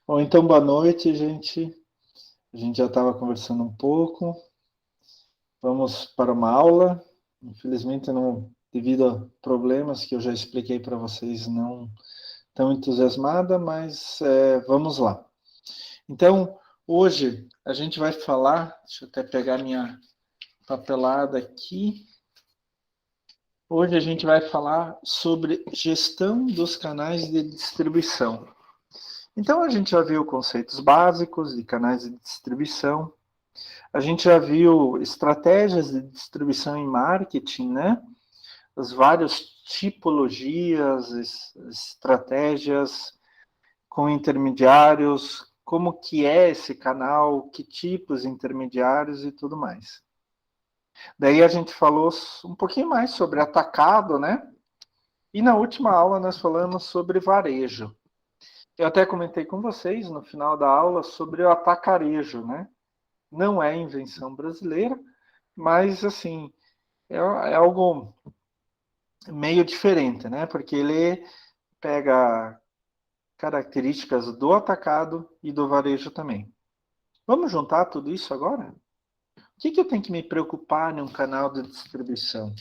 Bom, então, boa noite, gente. A gente já estava conversando um pouco. Vamos para uma aula. Infelizmente, não, devido a problemas que eu já expliquei para vocês, não tão entusiasmada, mas vamos lá. Então, hoje a gente vai falar. Deixa eu até pegar minha papelada aqui. Hoje a gente vai falar sobre gestão dos canais de distribuição. Então, a gente já viu conceitos básicos de canais de distribuição. A gente já viu estratégias de distribuição em marketing, né? As várias tipologias, estratégias com intermediários, como que é esse canal, que tipos de intermediários e tudo mais. Daí a gente falou um pouquinho mais sobre atacado, né? E na última aula nós falamos sobre varejo. Eu até comentei com vocês no final da aula sobre o atacarejo, né? Não é invenção brasileira, mas assim, é algo meio diferente, né? Porque ele pega características do atacado e do varejo também. Vamos juntar tudo isso agora? O que eu tenho que me preocupar num canal de distribuição?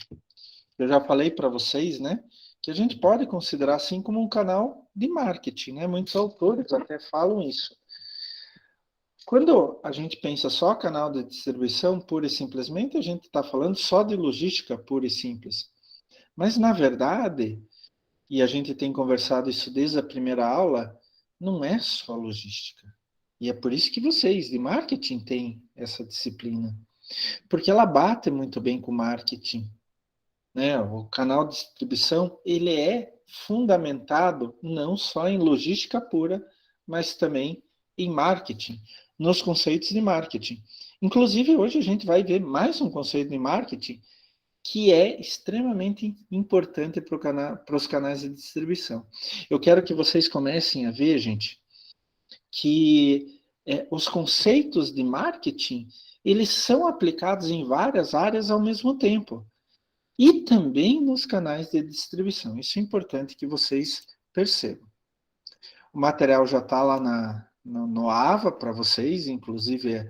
Eu já falei para vocês, né? Que a gente pode considerar assim como um canal de marketing, né? Muitos autores até falam isso. Quando a gente pensa só canal de distribuição, pura e simplesmente, a gente está falando só de logística pura e simples. Mas, na verdade, e a gente tem conversado isso desde a primeira aula, não é só logística. E é por isso que vocês de marketing têm essa disciplina. Porque ela bate muito bem com o marketing. Né? O canal de distribuição, ele é fundamentado não só em logística pura, mas também em marketing, nos conceitos de marketing. Inclusive, hoje a gente vai ver mais um conceito de marketing que é extremamente importante para os canais de distribuição. Eu quero que vocês comecem a ver, gente, que os conceitos de marketing, eles são aplicados em várias áreas ao mesmo tempo. E também nos canais de distribuição. Isso é importante que vocês percebam. O material já está lá no AVA para vocês, inclusive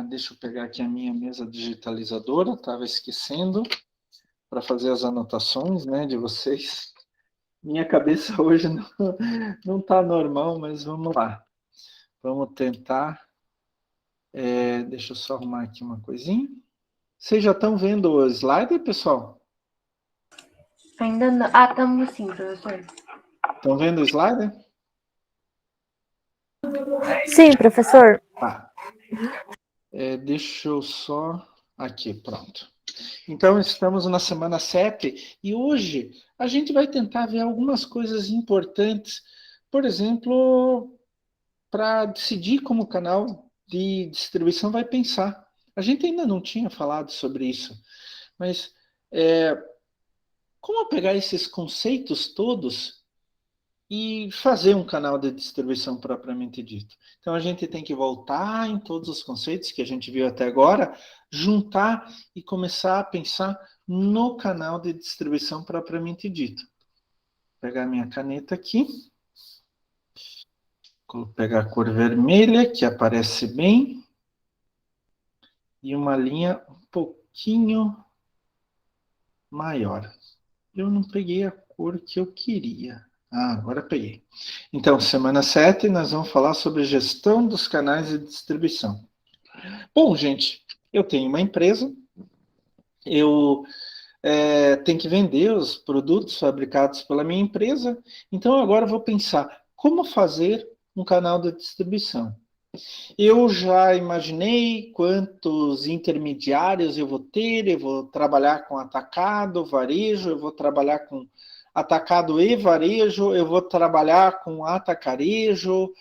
deixa eu pegar aqui a minha mesa digitalizadora, estava esquecendo, para fazer as anotações, né, de vocês. Minha cabeça hoje não está normal, mas vamos lá. Vamos tentar. Deixa eu só arrumar aqui uma coisinha. Vocês já estão vendo o slide, pessoal? Ainda não. Ah, estamos sim, professor. Estão vendo o slide? Sim, professor. Tá. Deixa eu só... Aqui, pronto. Então, estamos na semana 7 e hoje a gente vai tentar ver algumas coisas importantes, por exemplo, para decidir como o canal de distribuição vai pensar. A gente ainda não tinha falado sobre isso, mas como pegar esses conceitos todos e fazer um canal de distribuição propriamente dito. Então, a gente tem que voltar em todos os conceitos que a gente viu até agora, juntar e começar a pensar no canal de distribuição propriamente dito. Vou pegar minha caneta aqui. Vou pegar a cor vermelha, que aparece bem. E uma linha um pouquinho maior. Eu não peguei a cor que eu queria. Agora peguei. Então, semana 7, nós vamos falar sobre gestão dos canais de distribuição. Bom, gente, eu tenho uma empresa, eu tenho que vender os produtos fabricados pela minha empresa, então agora eu vou pensar como fazer um canal de distribuição. Eu já imaginei quantos intermediários eu vou ter, eu vou trabalhar com atacado, varejo, eu vou trabalhar com atacado e varejo, eu vou trabalhar com atacarejo.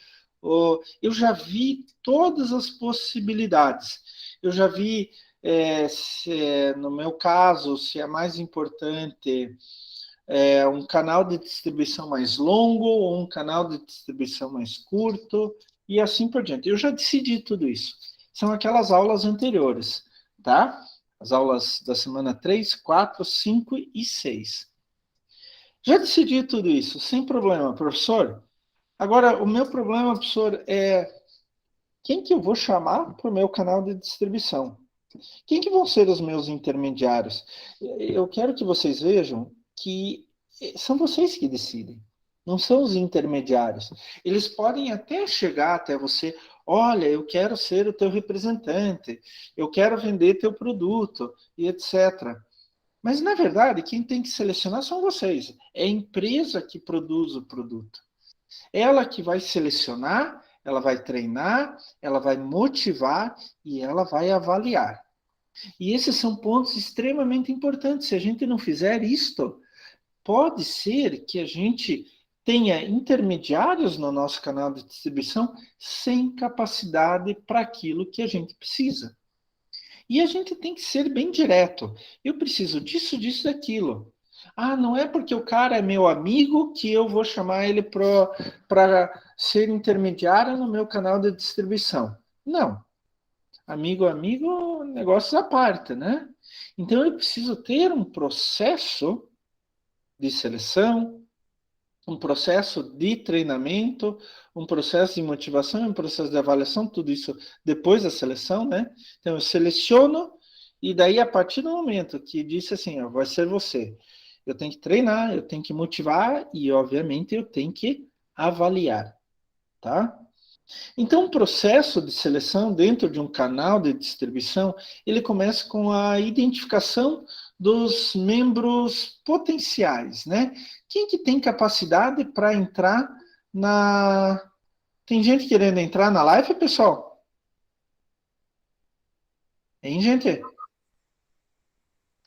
Eu já vi todas as possibilidades. Eu já vi, no meu caso, se é mais importante um canal de distribuição mais longo ou um canal de distribuição mais curto e assim por diante. Eu já decidi tudo isso. São aquelas aulas anteriores, tá? As aulas da semana 3, 4, 5 e 6. Já decidi tudo isso, sem problema, professor. Agora, o meu problema, professor, é quem que eu vou chamar para o meu canal de distribuição? Quem que vão ser os meus intermediários? Eu quero que vocês vejam que são vocês que decidem, não são os intermediários. Eles podem até chegar até você, olha, eu quero ser o teu representante, eu quero vender teu produto, e etc. Mas, na verdade, quem tem que selecionar são vocês. É a empresa que produz o produto. Ela que vai selecionar, ela vai treinar, ela vai motivar e ela vai avaliar. E esses são pontos extremamente importantes. Se a gente não fizer isto, pode ser que a gente tenha intermediários no nosso canal de distribuição sem capacidade para aquilo que a gente precisa. E a gente tem que ser bem direto. Eu preciso disso, disso, daquilo. Ah, não é porque o cara é meu amigo que eu vou chamar ele para ser intermediário no meu canal de distribuição. Não. Amigo, amigo, negócios à parte, né? Então eu preciso ter um processo de seleção, um processo de treinamento, um processo de motivação, um processo de avaliação, tudo isso depois da seleção, né? Então eu seleciono e daí a partir do momento que disse assim, ó, vai ser você, eu tenho que treinar, eu tenho que motivar e obviamente eu tenho que avaliar, tá? Então, o processo de seleção dentro de um canal de distribuição, ele começa com a identificação dos membros potenciais, né? Quem que tem capacidade para entrar na... Tem gente querendo entrar na live, pessoal? Tem gente?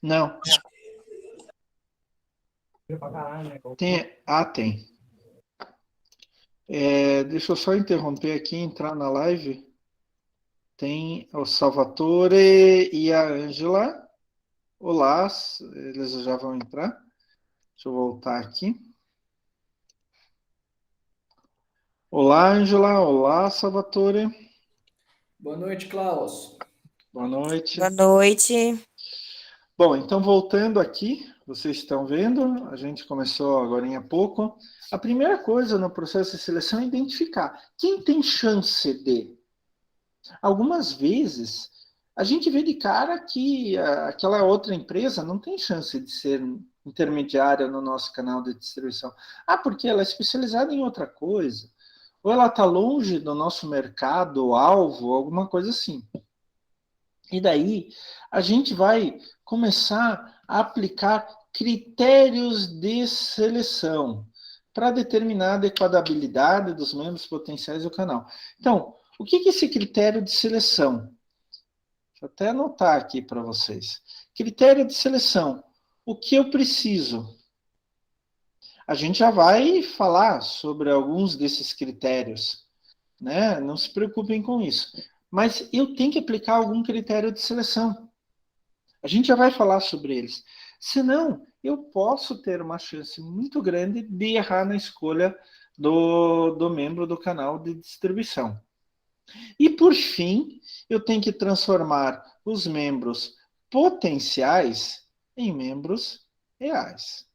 Não. Tem... Ah, tem. Deixa eu só interromper aqui, entrar na live. Tem o Salvatore e a Ângela. Olá, eles já vão entrar. Deixa eu voltar aqui. Olá, Ângela. Olá, Salvatore. Boa noite, Klaus. Boa noite. Boa noite. Bom, então voltando aqui, vocês estão vendo, a gente começou agora há pouco. A primeira coisa no processo de seleção é identificar quem tem chance de. Algumas vezes a gente vê de cara que aquela outra empresa não tem chance de ser intermediária no nosso canal de distribuição. Ah, porque ela é especializada em outra coisa. Ou ela está longe do nosso mercado, alvo, alguma coisa assim. E daí a gente vai começar a aplicar critérios de seleção para determinar a adequabilidade dos membros potenciais do canal. Então, o que é esse critério de seleção? Deixa eu até anotar aqui para vocês. Critério de seleção. O que eu preciso? A gente já vai falar sobre alguns desses critérios, né? Não se preocupem com isso. Mas eu tenho que aplicar algum critério de seleção. A gente já vai falar sobre eles. Senão, eu posso ter uma chance muito grande de errar na escolha do membro do canal de distribuição. E, por fim, eu tenho que transformar os membros potenciais em membros reais.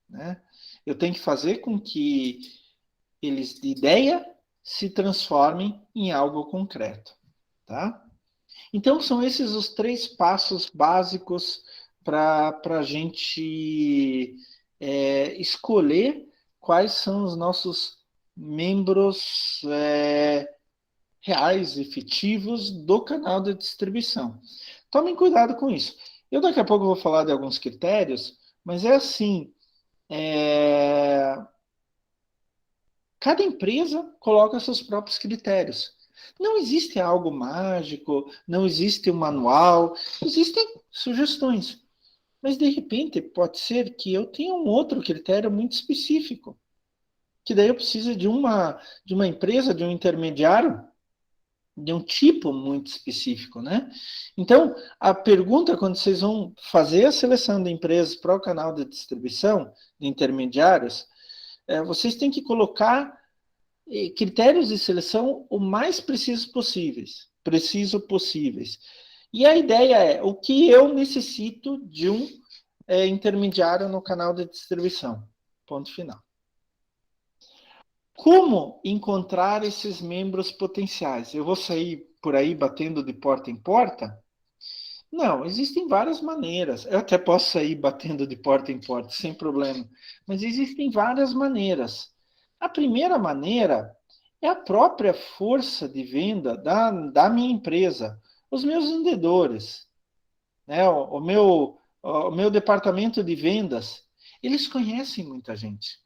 Né? Eu tenho que fazer com que eles, de ideia, se transformem em algo concreto. Tá? Então, são esses os 3 passos básicos para a gente escolher quais são os nossos membros reais, efetivos do canal de distribuição. Tomem cuidado com isso. Eu daqui a pouco vou falar de alguns critérios, mas é assim, cada empresa coloca seus próprios critérios. Não existe algo mágico, não existe um manual, existem sugestões. Mas, de repente, pode ser que eu tenha um outro critério muito específico, que daí eu preciso de uma empresa, de um intermediário, de um tipo muito específico, né? Então, a pergunta, quando vocês vão fazer a seleção de empresas para o canal de distribuição, de intermediários, vocês têm que colocar critérios de seleção o mais preciso possíveis. E a ideia é o que eu necessito de um intermediário no canal de distribuição. Ponto final. Como encontrar esses membros potenciais? Eu vou sair por aí batendo de porta em porta? Não, existem várias maneiras. Eu até posso sair batendo de porta em porta, sem problema. Mas existem várias maneiras. A primeira maneira é a própria força de venda da minha empresa, os meus vendedores, né? O meu departamento de vendas, eles conhecem muita gente.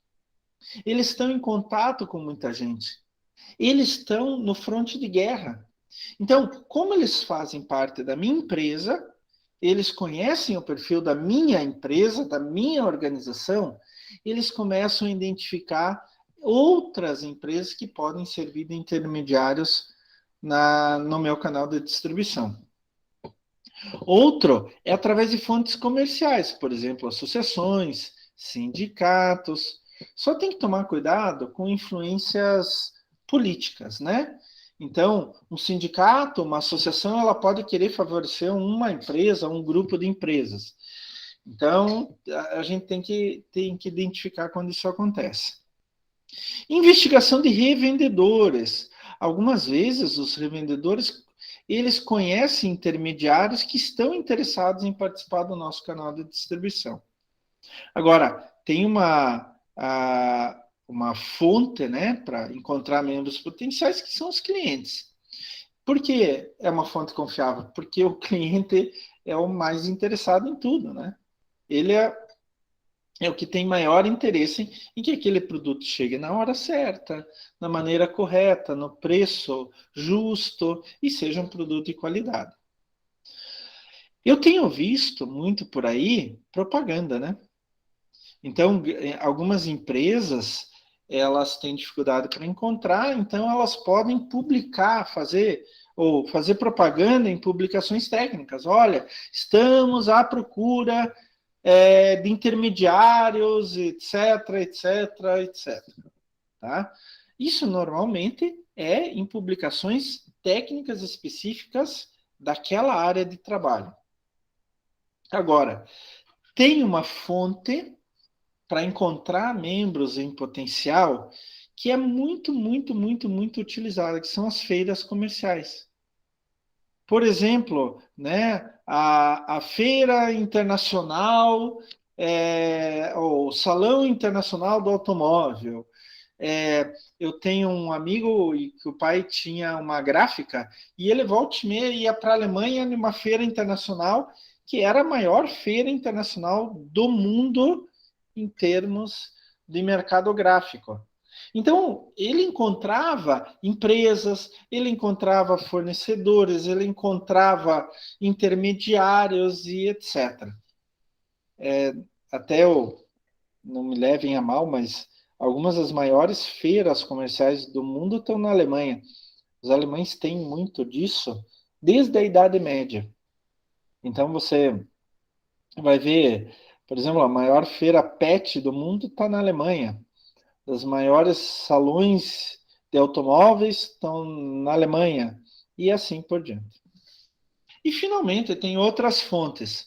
Eles estão em contato com muita gente. Eles estão no fronte de guerra. Então, como eles fazem parte da minha empresa, eles conhecem o perfil da minha empresa, da minha organização, eles começam a identificar outras empresas que podem servir de intermediários no meu canal de distribuição. Outro é através de fontes comerciais, por exemplo, associações, sindicatos. Só tem que tomar cuidado com influências políticas, né? Então, um sindicato, uma associação, ela pode querer favorecer uma empresa, um grupo de empresas. Então, a gente tem que identificar quando isso acontece. Investigação de revendedores. Algumas vezes, os revendedores, eles conhecem intermediários que estão interessados em participar do nosso canal de distribuição. Agora, tem uma fonte, né, para encontrar membros potenciais, que são os clientes. Por que é uma fonte confiável? Porque o cliente é o mais interessado em tudo, né? Ele é o que tem maior interesse em que aquele produto chegue na hora certa, na maneira correta, no preço justo e seja um produto de qualidade. Eu tenho visto muito por aí propaganda, né? Então, algumas empresas, elas têm dificuldade para encontrar, então elas podem publicar, fazer propaganda em publicações técnicas. Olha, estamos à procura de intermediários, etc, etc, etc. Tá? Isso normalmente é em publicações técnicas específicas daquela área de trabalho. Agora, tem uma fonte para encontrar membros em potencial que é muito, muito, muito, muito utilizada, que são as feiras comerciais. Por exemplo, né, a Feira Internacional, o Salão Internacional do Automóvel. Eu tenho um amigo que o pai tinha uma gráfica e ele volta e meia ia para a Alemanha numa feira internacional que era a maior feira internacional do mundo em termos de mercado gráfico. Então, ele encontrava empresas, ele encontrava fornecedores, ele encontrava intermediários e etc. Até não me levem a mal, mas algumas das maiores feiras comerciais do mundo estão na Alemanha. Os alemães têm muito disso desde a Idade Média. Então, você vai ver, por exemplo, a maior feira pet do mundo está na Alemanha. Os maiores salões de automóveis estão na Alemanha, e assim por diante. E, finalmente, tem outras fontes.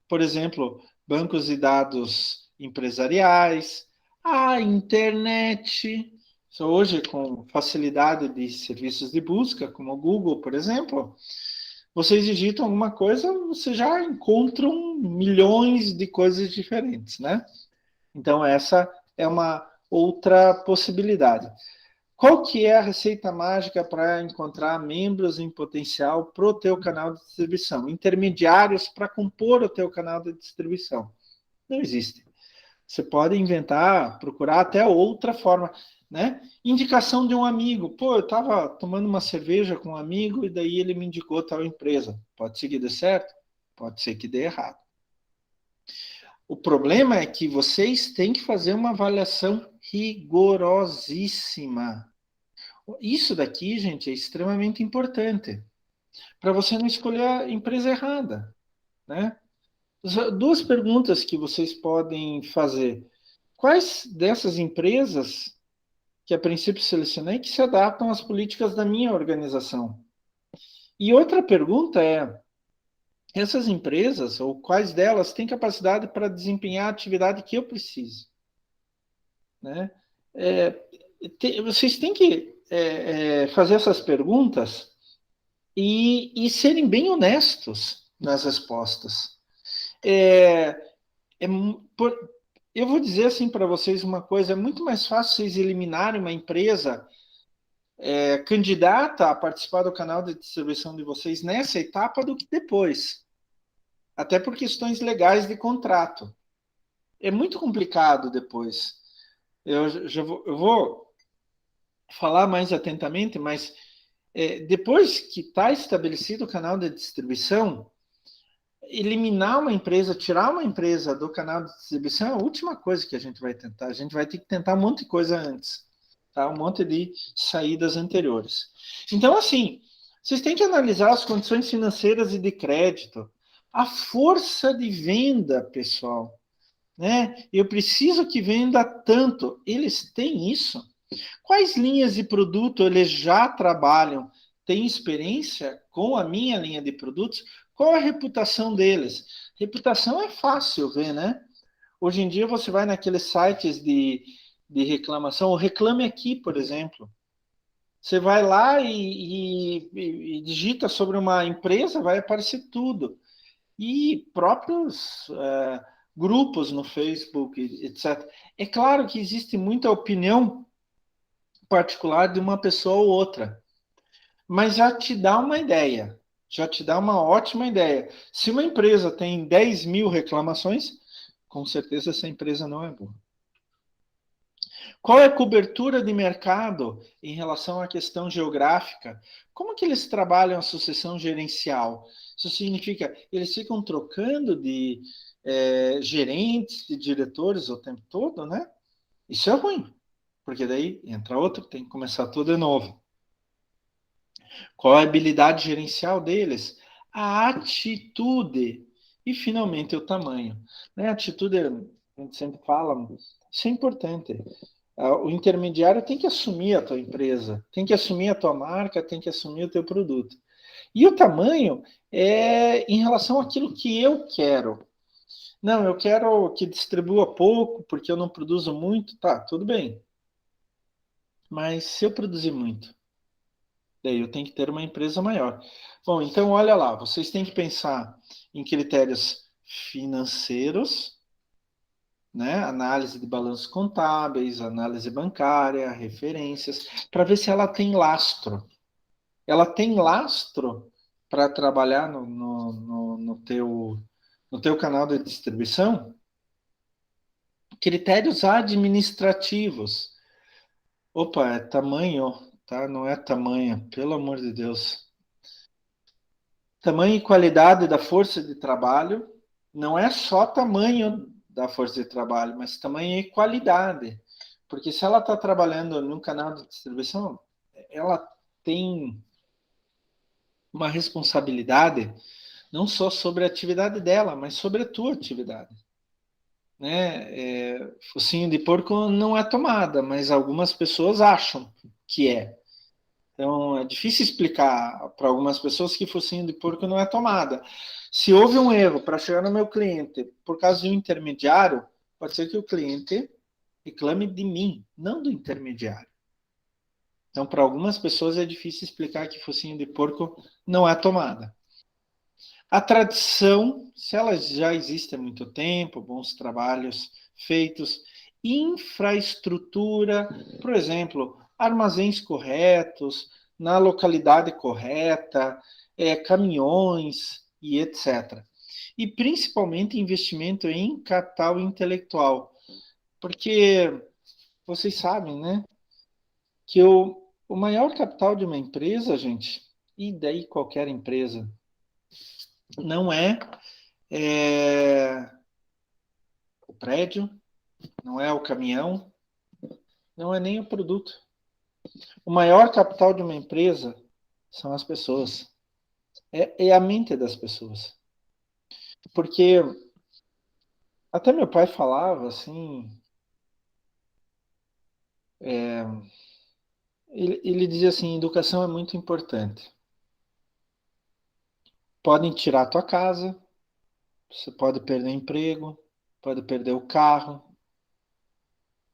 Por exemplo, bancos de dados empresariais, a internet. Hoje, com facilidade de serviços de busca, como o Google, por exemplo, vocês digitam alguma coisa, você já encontram milhões de coisas diferentes, né? Então, essa é uma outra possibilidade. Qual que é a receita mágica para encontrar membros em potencial para o teu canal de distribuição? Intermediários para compor o teu canal de distribuição? Não existe. Você pode inventar, procurar até outra forma, né? Indicação de um amigo. Pô, eu estava tomando uma cerveja com um amigo e daí ele me indicou tal empresa. Pode ser que dê certo? Pode ser que dê errado. O problema é que vocês têm que fazer uma avaliação rigorosíssima. Isso daqui, gente, é extremamente importante para você não escolher a empresa errada, né? Duas perguntas que vocês podem fazer. Quais dessas empresas que a princípio selecionei que se adaptam às políticas da minha organização? E outra pergunta é, essas empresas, ou quais delas, têm capacidade para desempenhar a atividade que eu preciso? Né? vocês têm que fazer essas perguntas e serem bem honestos nas respostas. É, é, eu vou dizer assim para vocês uma coisa: é muito mais fácil vocês eliminarem uma empresa candidata a participar do canal de distribuição de vocês nessa etapa do que depois. Até por questões legais de contrato. É muito complicado depois. Eu vou falar mais atentamente, mas depois que está estabelecido o canal de distribuição, eliminar uma empresa, tirar uma empresa do canal de distribuição é a última coisa que a gente vai tentar. A gente vai ter que tentar um monte de coisa antes, tá? Um monte de saídas anteriores. Então, assim, vocês têm que analisar as condições financeiras e de crédito, a força de venda, pessoal, né? Eu preciso que venda tanto. Eles têm isso? Quais linhas de produto eles já trabalham? Têm experiência com a minha linha de produtos? Qual a reputação deles? Reputação é fácil ver, né? Hoje em dia você vai naqueles sites de reclamação, o Reclame Aqui, por exemplo. Você vai lá e digita sobre uma empresa, vai aparecer tudo. E próprios grupos no Facebook, etc. É claro que existe muita opinião particular de uma pessoa ou outra, mas já te dá uma ideia, já te dá uma ótima ideia. Se uma empresa tem 10 mil reclamações, com certeza essa empresa não é boa. Qual é a cobertura de mercado em relação à questão geográfica? Como que eles trabalham a sucessão gerencial? Isso significa eles ficam trocando de gerentes, de diretores o tempo todo, né? Isso é ruim, porque daí entra outro, tem que começar tudo de novo. Qual é a habilidade gerencial deles? A atitude. E, finalmente, o tamanho. Né? A atitude, a gente sempre fala, isso é importante. O intermediário tem que assumir a tua empresa, tem que assumir a tua marca, tem que assumir o teu produto. E o tamanho é em relação àquilo que eu quero. Não, eu quero que distribua pouco, porque eu não produzo muito. Tá, tudo bem. Mas se eu produzir muito, daí eu tenho que ter uma empresa maior. Bom, então olha lá, vocês têm que pensar em critérios financeiros, né? Análise de balanços contábeis, análise bancária, referências, para ver se ela tem lastro. Ela tem lastro para trabalhar no teu canal de distribuição? Critérios administrativos. Opa, é tamanho, tá? Não é tamanho, pelo amor de Deus. Tamanho e qualidade da força de trabalho não é só tamanho da força de trabalho, mas tamanho e qualidade. Porque se ela está trabalhando num canal de distribuição, ela tem uma responsabilidade não só sobre a atividade dela, mas sobre a tua atividade. Né? Focinho de porco não é tomada, mas algumas pessoas acham que é. Então, é difícil explicar para algumas pessoas que focinho de porco não é tomada. Se houve um erro para chegar no meu cliente por causa de um intermediário, pode ser que o cliente reclame de mim, não do intermediário. Então, para algumas pessoas é difícil explicar que focinho de porco não é tomada. A tradição, se ela já existe há muito tempo, bons trabalhos feitos, infraestrutura, por exemplo, armazéns corretos, na localidade correta, caminhões e etc. E principalmente investimento em capital intelectual, porque vocês sabem, né, que o maior capital de uma empresa, gente, e daí qualquer empresa, não é o prédio, não é o caminhão, não é nem o produto. O maior capital de uma empresa são as pessoas. É a mente das pessoas. Porque até meu pai falava assim, ele dizia assim, educação é muito importante. Podem tirar a tua casa, você pode perder o emprego, pode perder o carro,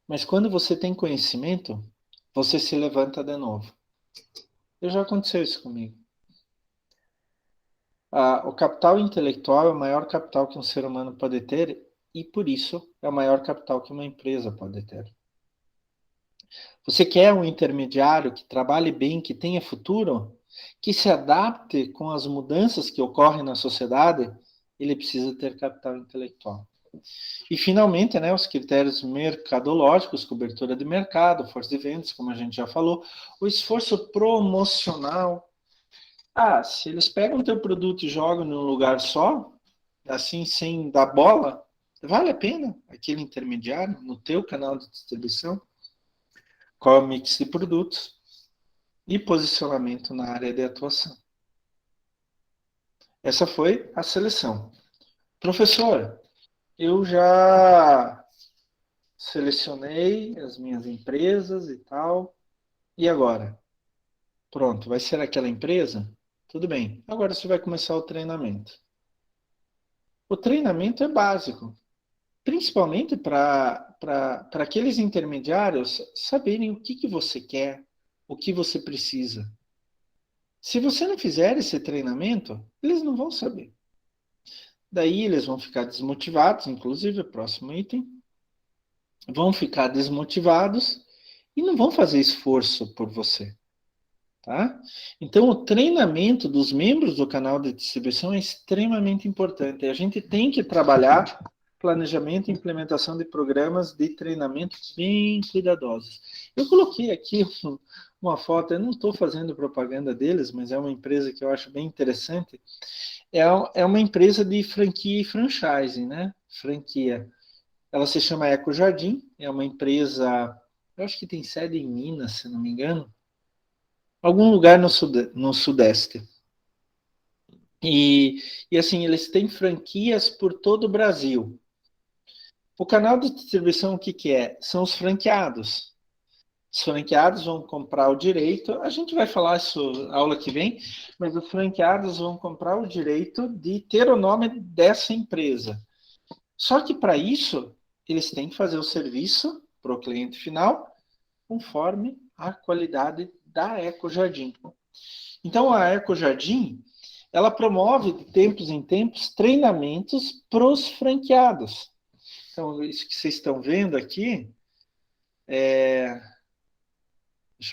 mas quando você tem conhecimento, você se levanta de novo. Já aconteceu isso comigo. O capital intelectual é o maior capital que um ser humano pode ter e, por isso, é o maior capital que uma empresa pode ter. Você quer um intermediário que trabalhe bem, que tenha futuro, que se adapte com as mudanças que ocorrem na sociedade, ele precisa ter capital intelectual. E, finalmente, né, os critérios mercadológicos, cobertura de mercado, força de vendas, como a gente já falou, o esforço promocional. Se eles pegam o teu produto e jogam num lugar só, assim, sem dar bola, vale a pena aquele intermediário no teu canal de distribuição? Qual é o mix de produtos e posicionamento na área de atuação? Essa foi a seleção. Professor, eu já selecionei as minhas empresas e tal. E agora? Pronto, vai ser aquela empresa? Tudo bem. Agora você vai começar o treinamento. O treinamento é básico, principalmente para aqueles intermediários saberem o que você quer, o que você precisa. Se você não fizer esse treinamento, eles não vão saber. Daí eles vão ficar desmotivados, inclusive o próximo item, vão ficar desmotivados e não vão fazer esforço por você. Tá? Então, o treinamento dos membros do canal de distribuição é extremamente importante. A gente tem que trabalhar planejamento e implementação de programas de treinamento bem cuidadosos. Eu coloquei aqui uma foto, eu não estou fazendo propaganda deles, mas é uma empresa que eu acho bem interessante. É uma empresa de franquia e franchising, né? Franquia. Ela se chama Eco Jardim, é uma empresa, eu acho que tem sede em Minas, se não me engano, algum lugar no Sudeste. E assim, eles têm franquias por todo o Brasil. O canal de distribuição, o que é? São os franqueados. Os franqueados vão comprar o direito, a gente vai falar isso na aula que vem, mas os franqueados vão comprar o direito de ter o nome dessa empresa. Só que para isso, eles têm que fazer o serviço para o cliente final, conforme a qualidade da Eco Jardim. Então, a Eco Jardim, ela promove, de tempos em tempos, treinamentos para os franqueados. Então, isso que vocês estão vendo aqui, deixa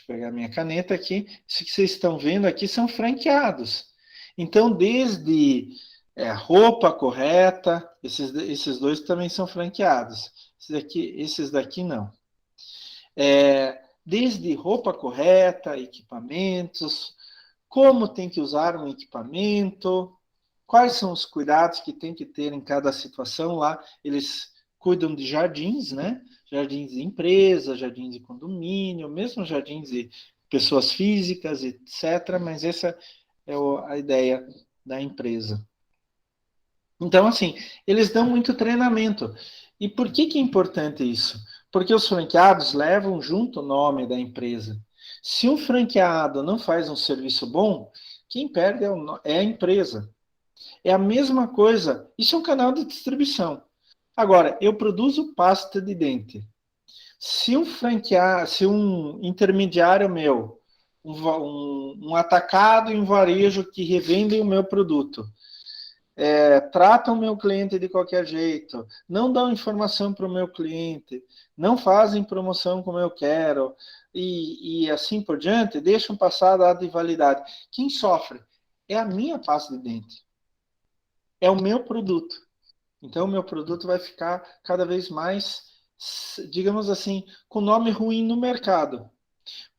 eu pegar minha caneta aqui, isso que vocês estão vendo aqui são franqueados. Então, desde roupa correta, esses dois também são franqueados. Esses daqui não. Desde roupa correta, equipamentos, como tem que usar um equipamento, quais são os cuidados que tem que ter em cada situação lá. Eles cuidam de jardins, né? Jardins de empresa, jardins de condomínio, mesmo jardins de pessoas físicas, etc. Mas essa é a ideia da empresa. Então, assim, eles dão muito treinamento. E por que é importante isso? Porque os franqueados levam junto o nome da empresa. Se um franqueado não faz um serviço bom, quem perde é a empresa. É a mesma coisa. Isso é um canal de distribuição. Agora, eu produzo pasta de dente. Se um intermediário meu, um atacado e um varejo que revendem o meu produto, tratam o meu cliente de qualquer jeito, não dão informação para o meu cliente, não fazem promoção como eu quero, e assim por diante, deixam passar a data de validade. Quem sofre? É a minha pasta de dente. É o meu produto. Então, o meu produto vai ficar cada vez mais, digamos assim, com nome ruim no mercado.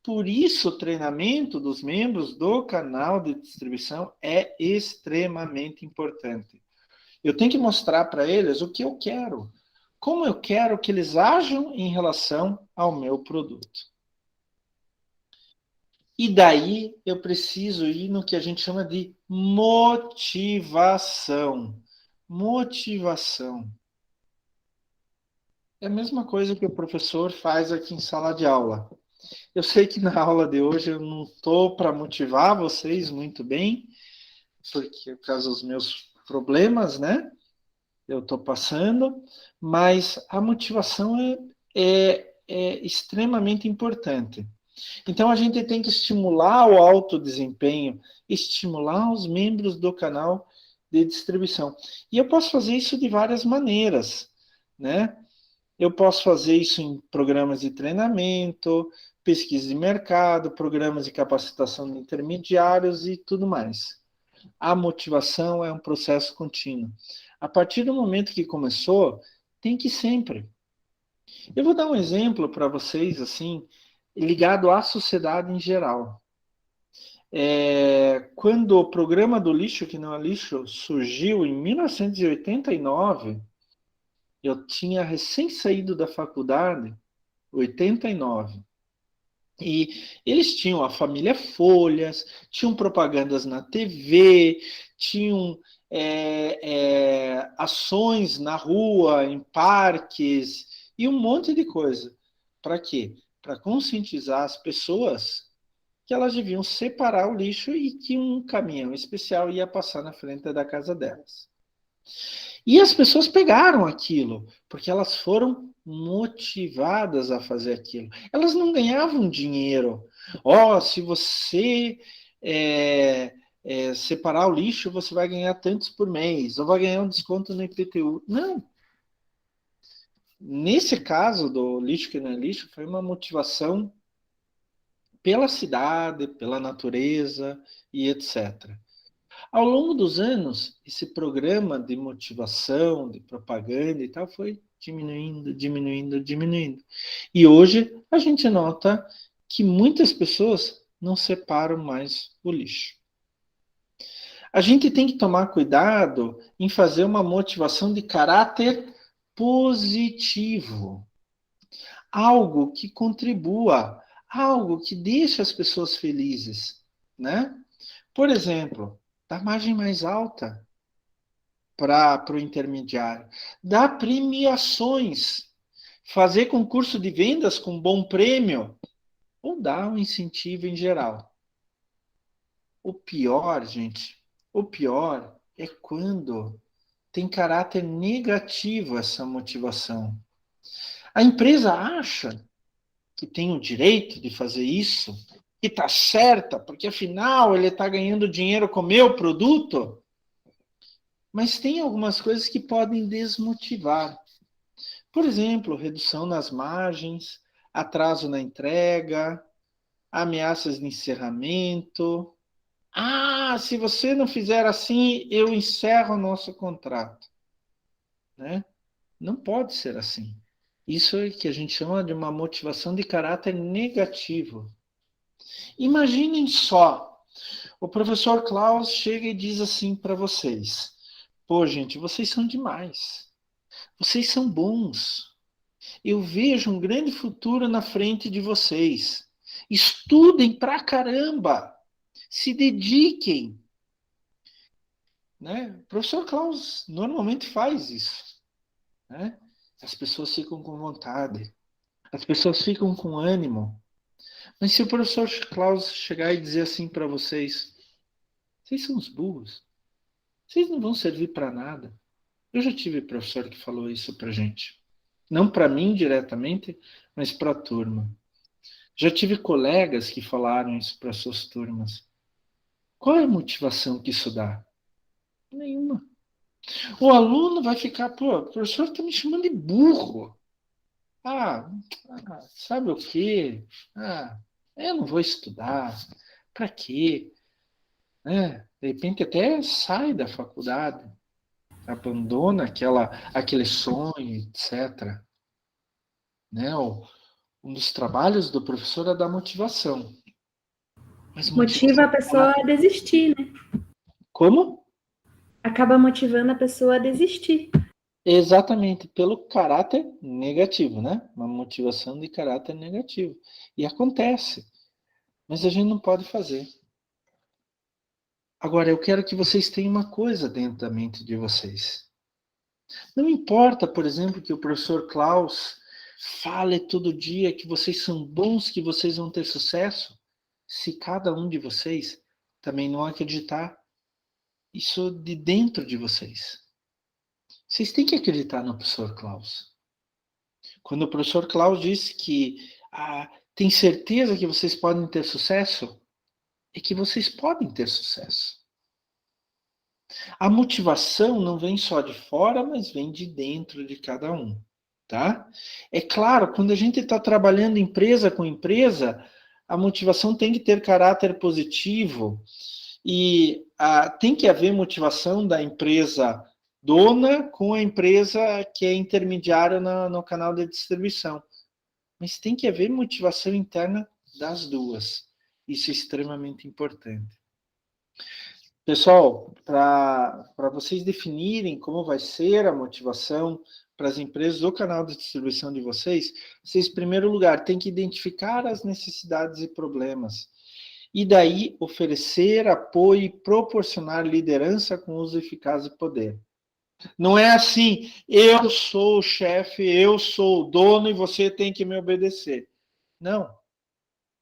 Por isso, o treinamento dos membros do canal de distribuição é extremamente importante. Eu tenho que mostrar para eles o que eu quero, como eu quero que eles ajam em relação ao meu produto. E daí eu preciso ir no que a gente chama de motivação. Motivação. É a mesma coisa que o professor faz aqui em sala de aula. Eu sei que na aula de hoje eu não estou para motivar vocês muito bem, porque por causa dos meus problemas, né? Eu estou passando, mas a motivação é extremamente importante. Então, a gente tem que estimular o alto desempenho, estimular os membros do canal de distribuição. E eu posso fazer isso de várias maneiras, né? Eu posso fazer isso em programas de treinamento, pesquisa de mercado, programas de capacitação de intermediários e tudo mais. A motivação é um processo contínuo. A partir do momento que começou, tem que sempre. Eu vou dar um exemplo para vocês, assim, ligado à sociedade em geral. Quando o programa do lixo, que não é lixo, surgiu em 1989, eu tinha recém saído da faculdade, 89. E eles tinham a família Folhas, tinham propagandas na TV, tinham ações na rua, em parques, e um monte de coisa. Para quê? Para conscientizar as pessoas que elas deviam separar o lixo e que um caminhão especial ia passar na frente da casa delas. E as pessoas pegaram aquilo, porque elas foram motivadas a fazer aquilo. Elas não ganhavam dinheiro. Se você separar o lixo, você vai ganhar tantos por mês, ou vai ganhar um desconto no IPTU. Não. Nesse caso do lixo que não é lixo, foi uma motivação pela cidade, pela natureza e etc. Ao longo dos anos, esse programa de motivação, de propaganda e tal, foi diminuindo, diminuindo, diminuindo. E hoje a gente nota que muitas pessoas não separam mais o lixo. A gente tem que tomar cuidado em fazer uma motivação de caráter positivo. Algo que contribua, algo que deixe as pessoas felizes, né? Por exemplo, dar margem mais alta para o intermediário, dar premiações, fazer concurso de vendas com bom prêmio, ou dar um incentivo em geral. O pior, gente, o pior é quando tem caráter negativo essa motivação. A empresa acha que tem o direito de fazer isso, que está certa, porque afinal ele está ganhando dinheiro com o meu produto. Mas tem algumas coisas que podem desmotivar. Por exemplo, redução nas margens, atraso na entrega, ameaças de encerramento. Se você não fizer assim, eu encerro o nosso contrato. Né? Não pode ser assim. Isso é que a gente chama de uma motivação de caráter negativo. Imaginem só, o professor Klaus chega e diz assim para vocês: pô, gente, vocês são demais. Vocês são bons. Eu vejo um grande futuro na frente de vocês. Estudem pra caramba. Se dediquem. Né? O professor Klaus normalmente faz isso. Né? As pessoas ficam com vontade. As pessoas ficam com ânimo. Mas se o professor Klaus chegar e dizer assim para vocês: vocês são os burros. Vocês não vão servir para nada. Eu já tive professor que falou isso pra gente. Não para mim diretamente, mas para a turma. Já tive colegas que falaram isso para suas turmas. Qual é a motivação que isso dá? Nenhuma. O aluno vai ficar, pô, o professor está me chamando de burro. Sabe o quê? Eu não vou estudar. Para quê? De repente até sai da faculdade, abandona aquele sonho, etc. Né? Um dos trabalhos do professor é dar motivação. Mas Motiva motivação a pessoa a desistir, né? como? Acaba motivando a pessoa a desistir. Exatamente, pelo caráter negativo, né? Uma motivação de caráter negativo. E acontece, mas a gente não pode fazer. Agora, eu quero que vocês tenham uma coisa dentro da mente de vocês. Não importa, por exemplo, que o professor Klaus fale todo dia que vocês são bons, que vocês vão ter sucesso, se cada um de vocês também não acreditar isso de dentro de vocês. Vocês têm que acreditar no professor Klaus. Quando o professor Klaus disse que tem certeza que vocês podem ter sucesso? É que vocês podem ter sucesso. A motivação não vem só de fora, mas vem de dentro de cada um, tá? É claro, quando a gente está trabalhando empresa com empresa, a motivação tem que ter caráter positivo e tem que haver motivação da empresa dona com a empresa que é intermediária no canal de distribuição. Mas tem que haver motivação interna das duas. Isso é extremamente importante. Pessoal, para vocês definirem como vai ser a motivação para as empresas do canal de distribuição de vocês, vocês, em primeiro lugar, têm que identificar as necessidades e problemas. E daí, oferecer apoio e proporcionar liderança com uso eficaz de poder. Não é assim, eu sou o chefe, eu sou o dono e você tem que me obedecer. Não.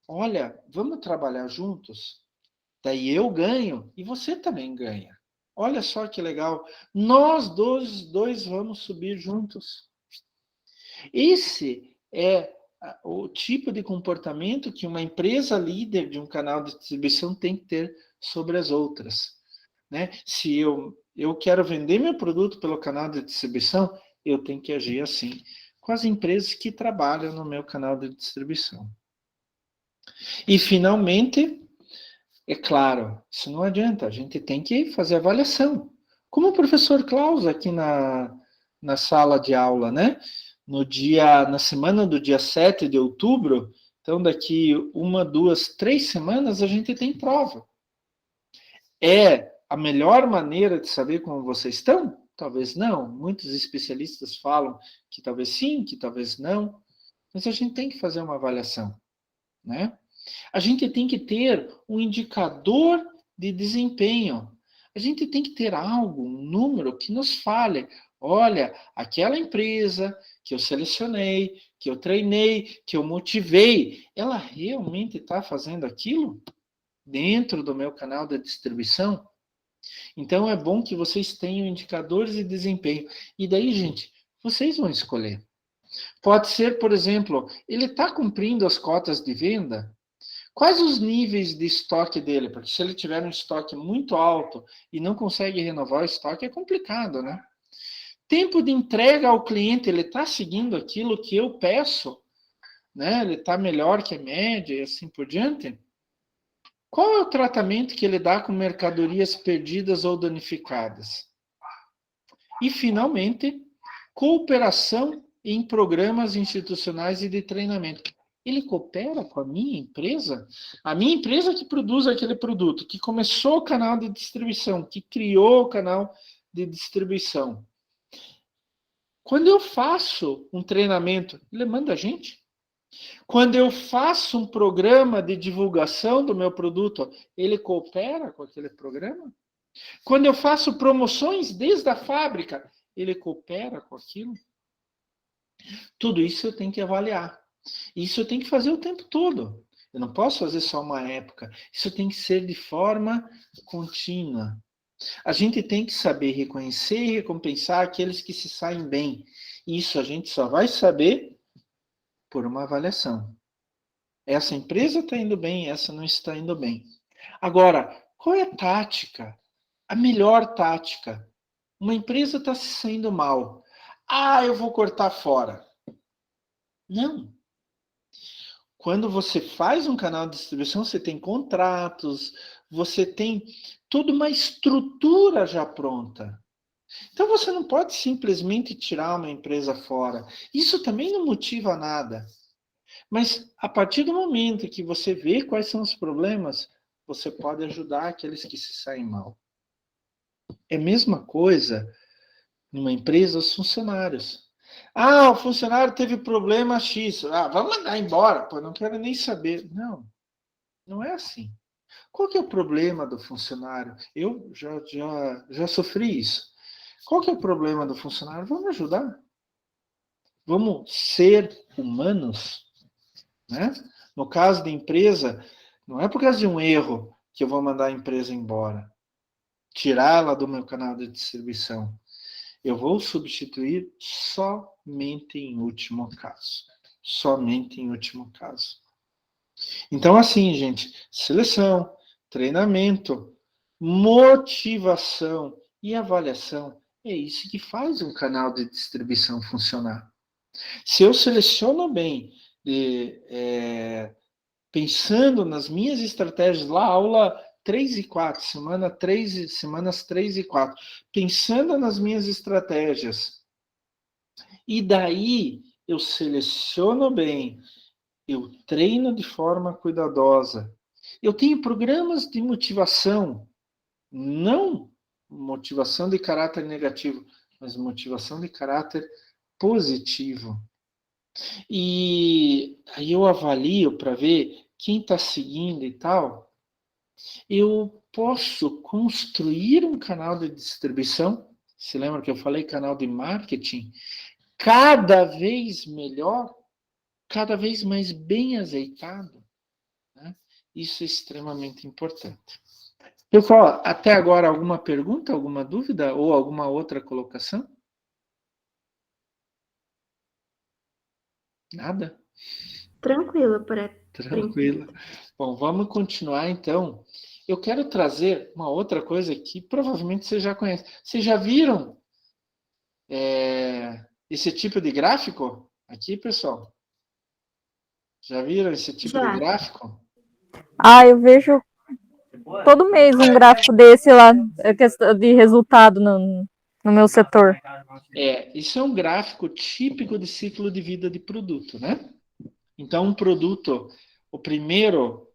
Olha, vamos trabalhar juntos? Daí eu ganho e você também ganha. Olha só que legal. Nós dois vamos subir juntos. Esse é o tipo de comportamento que uma empresa líder de um canal de distribuição tem que ter sobre as outras. Né? Se eu quero vender meu produto pelo canal de distribuição, eu tenho que agir assim com as empresas que trabalham no meu canal de distribuição. E, finalmente, é claro, isso não adianta, a gente tem que fazer avaliação. Como o professor Klaus aqui na sala de aula, né? Na semana do dia 7 de outubro, então daqui 1, 2, 3 semanas, a gente tem prova. É a melhor maneira de saber como vocês estão? Talvez não. Muitos especialistas falam que talvez sim, que talvez não. Mas a gente tem que fazer uma avaliação, né? A gente tem que ter um indicador de desempenho. A gente tem que ter algo, um número que nos fale, olha, aquela empresa que eu selecionei, que eu treinei, que eu motivei, ela realmente está fazendo aquilo dentro do meu canal de distribuição? Então é bom que vocês tenham indicadores de desempenho. E daí, gente, vocês vão escolher. Pode ser, por exemplo, ele está cumprindo as cotas de venda? Quais os níveis de estoque dele? Porque se ele tiver um estoque muito alto e não consegue renovar o estoque, é complicado, né? Tempo de entrega ao cliente, ele está seguindo aquilo que eu peço? Né? Ele está melhor que a média e assim por diante? Qual é o tratamento que ele dá com mercadorias perdidas ou danificadas? E, finalmente, cooperação em programas institucionais e de treinamento. Ele coopera com a minha empresa? A minha empresa que produz aquele produto, que começou o canal de distribuição, que criou o canal de distribuição. Quando eu faço um treinamento, ele manda a gente? Quando eu faço um programa de divulgação do meu produto, ele coopera com aquele programa? Quando eu faço promoções desde a fábrica, ele coopera com aquilo? Tudo isso eu tenho que avaliar. Isso eu tenho que fazer o tempo todo. Eu não posso fazer só uma época. Isso tem que ser de forma contínua. A gente tem que saber reconhecer e recompensar aqueles que se saem bem. Isso a gente só vai saber por uma avaliação. Essa empresa está indo bem, essa não está indo bem. Agora, qual é a tática? A melhor tática? Uma empresa está se saindo mal. Eu vou cortar fora. Não. Quando você faz um canal de distribuição, você tem contratos, você tem toda uma estrutura já pronta. Então você não pode simplesmente tirar uma empresa fora. Isso também não motiva nada. Mas a partir do momento que você vê quais são os problemas, você pode ajudar aqueles que se saem mal. É a mesma coisa numa empresa, os funcionários. O funcionário teve problema X. Vamos mandar embora. Pô, não quero nem saber. Não, não é assim. Qual que é o problema do funcionário? Eu já sofri isso. Qual que é o problema do funcionário? Vamos ajudar. Vamos ser humanos, né? No caso da empresa, não é por causa de um erro que eu vou mandar a empresa embora. Tirá-la do meu canal de distribuição. Eu vou substituir somente em último caso. Somente em último caso. Então, assim, gente, seleção, treinamento, motivação e avaliação é isso que faz um canal de distribuição funcionar. Se eu seleciono bem, pensando nas minhas estratégias, lá, aula 3 e 4, semanas 3 e 4, pensando nas minhas estratégias, e daí eu seleciono bem, eu treino de forma cuidadosa, eu tenho programas de motivação, não motivação de caráter negativo, mas motivação de caráter positivo. E aí eu avalio para ver quem está seguindo e tal. Eu posso construir um canal de distribuição. Se lembra que eu falei canal de marketing? Cada vez melhor, cada vez mais bem azeitado. Né? Isso é extremamente importante. Pessoal, até agora alguma pergunta, alguma dúvida ou alguma outra colocação? Nada? Tranquilo, Tranquilo. Bom, vamos continuar então. Eu quero trazer uma outra coisa que provavelmente você já conhece. Vocês já viram esse tipo de gráfico aqui, pessoal? Já viram esse tipo de Já. gráfico? Eu vejo todo mês um gráfico desse lá, questão de resultado no meu setor. Isso é um gráfico típico de ciclo de vida de produto, né? Então, um produto, o primeiro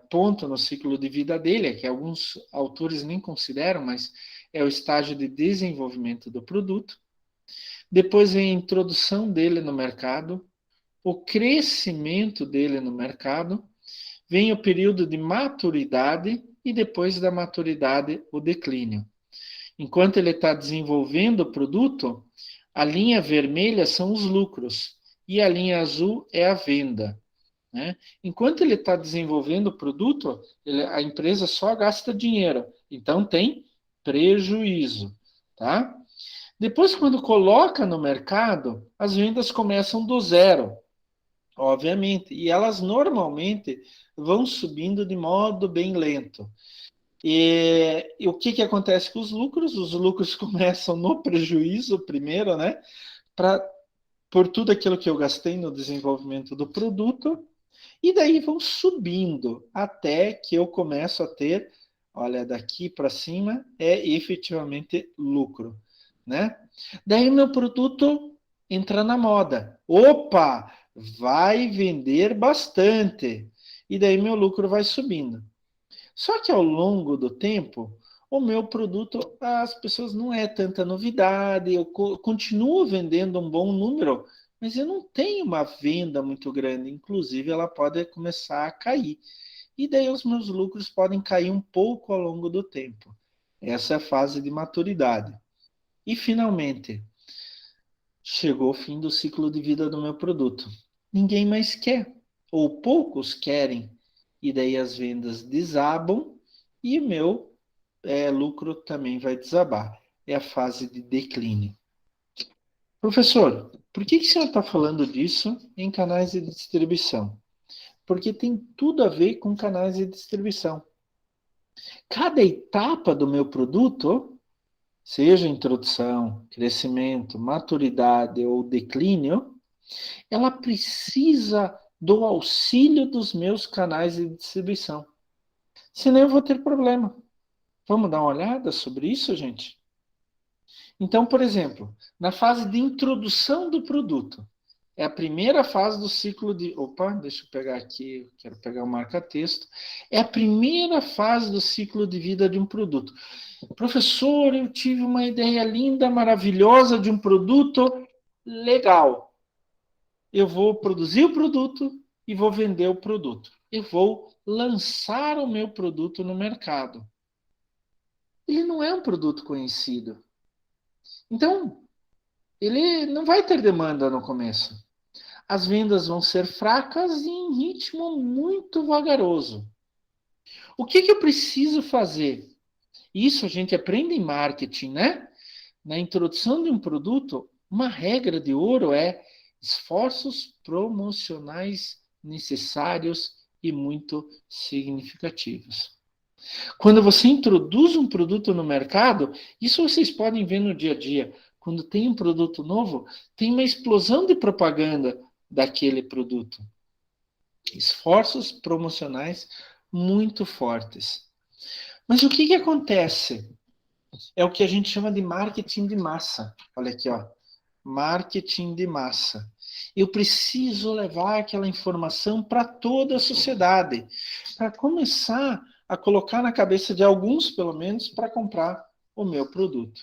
ponto no ciclo de vida dele, que alguns autores nem consideram, mas é o estágio de desenvolvimento do produto. Depois vem a introdução dele no mercado, o crescimento dele no mercado, vem o período de maturidade e depois da maturidade o declínio. Enquanto ele está desenvolvendo o produto, a linha vermelha são os lucros e a linha azul é a venda. Né? Enquanto ele está desenvolvendo o produto, a empresa só gasta dinheiro, então tem prejuízo. Tá? Depois, quando coloca no mercado, as vendas começam do zero, obviamente, e elas normalmente vão subindo de modo bem lento. E o que acontece com os lucros? Os lucros começam no prejuízo primeiro, né? Por tudo aquilo que eu gastei no desenvolvimento do produto, e daí vão subindo até que eu começo a ter, olha, daqui para cima é efetivamente lucro, né? Daí meu produto entra na moda. Opa, vai vender bastante. E daí meu lucro vai subindo. Só que ao longo do tempo, o meu produto, as pessoas não é tanta novidade, eu continuo vendendo um bom número, mas eu não tenho uma venda muito grande, inclusive ela pode começar a cair. E daí os meus lucros podem cair um pouco ao longo do tempo. Essa é a fase de maturidade. E finalmente, chegou o fim do ciclo de vida do meu produto. Ninguém mais quer, ou poucos querem, e daí as vendas desabam e o meu lucro também vai desabar. É a fase de declínio. Professor, por que o senhor está falando disso em canais de distribuição? Porque tem tudo a ver com canais de distribuição. Cada etapa do meu produto, seja introdução, crescimento, maturidade ou declínio, ela precisa do auxílio dos meus canais de distribuição. Senão eu vou ter problema. Vamos dar uma olhada sobre isso, gente? Então, por exemplo, na fase de introdução do produto, é a primeira fase do ciclo de... Opa, deixa eu pegar aqui, quero pegar o marca-texto. É a primeira fase do ciclo de vida de um produto. Professor, eu tive uma ideia linda, maravilhosa de um produto legal. Eu vou produzir o produto e vou vender o produto. Eu vou lançar o meu produto no mercado. Ele não é um produto conhecido. Então, ele não vai ter demanda no começo. As vendas vão ser fracas e em ritmo muito vagaroso. O que eu preciso fazer? Isso a gente aprende em marketing, né? Na introdução de um produto, uma regra de ouro é esforços promocionais necessários e muito significativos. Quando você introduz um produto no mercado, isso vocês podem ver no dia a dia. Quando tem um produto novo, tem uma explosão de propaganda daquele produto. Esforços promocionais muito fortes. Mas o que acontece? É o que a gente chama de marketing de massa. Olha aqui, ó. Marketing de massa. Eu preciso levar aquela informação para toda a sociedade, para começar a colocar na cabeça de alguns, pelo menos, para comprar o meu produto.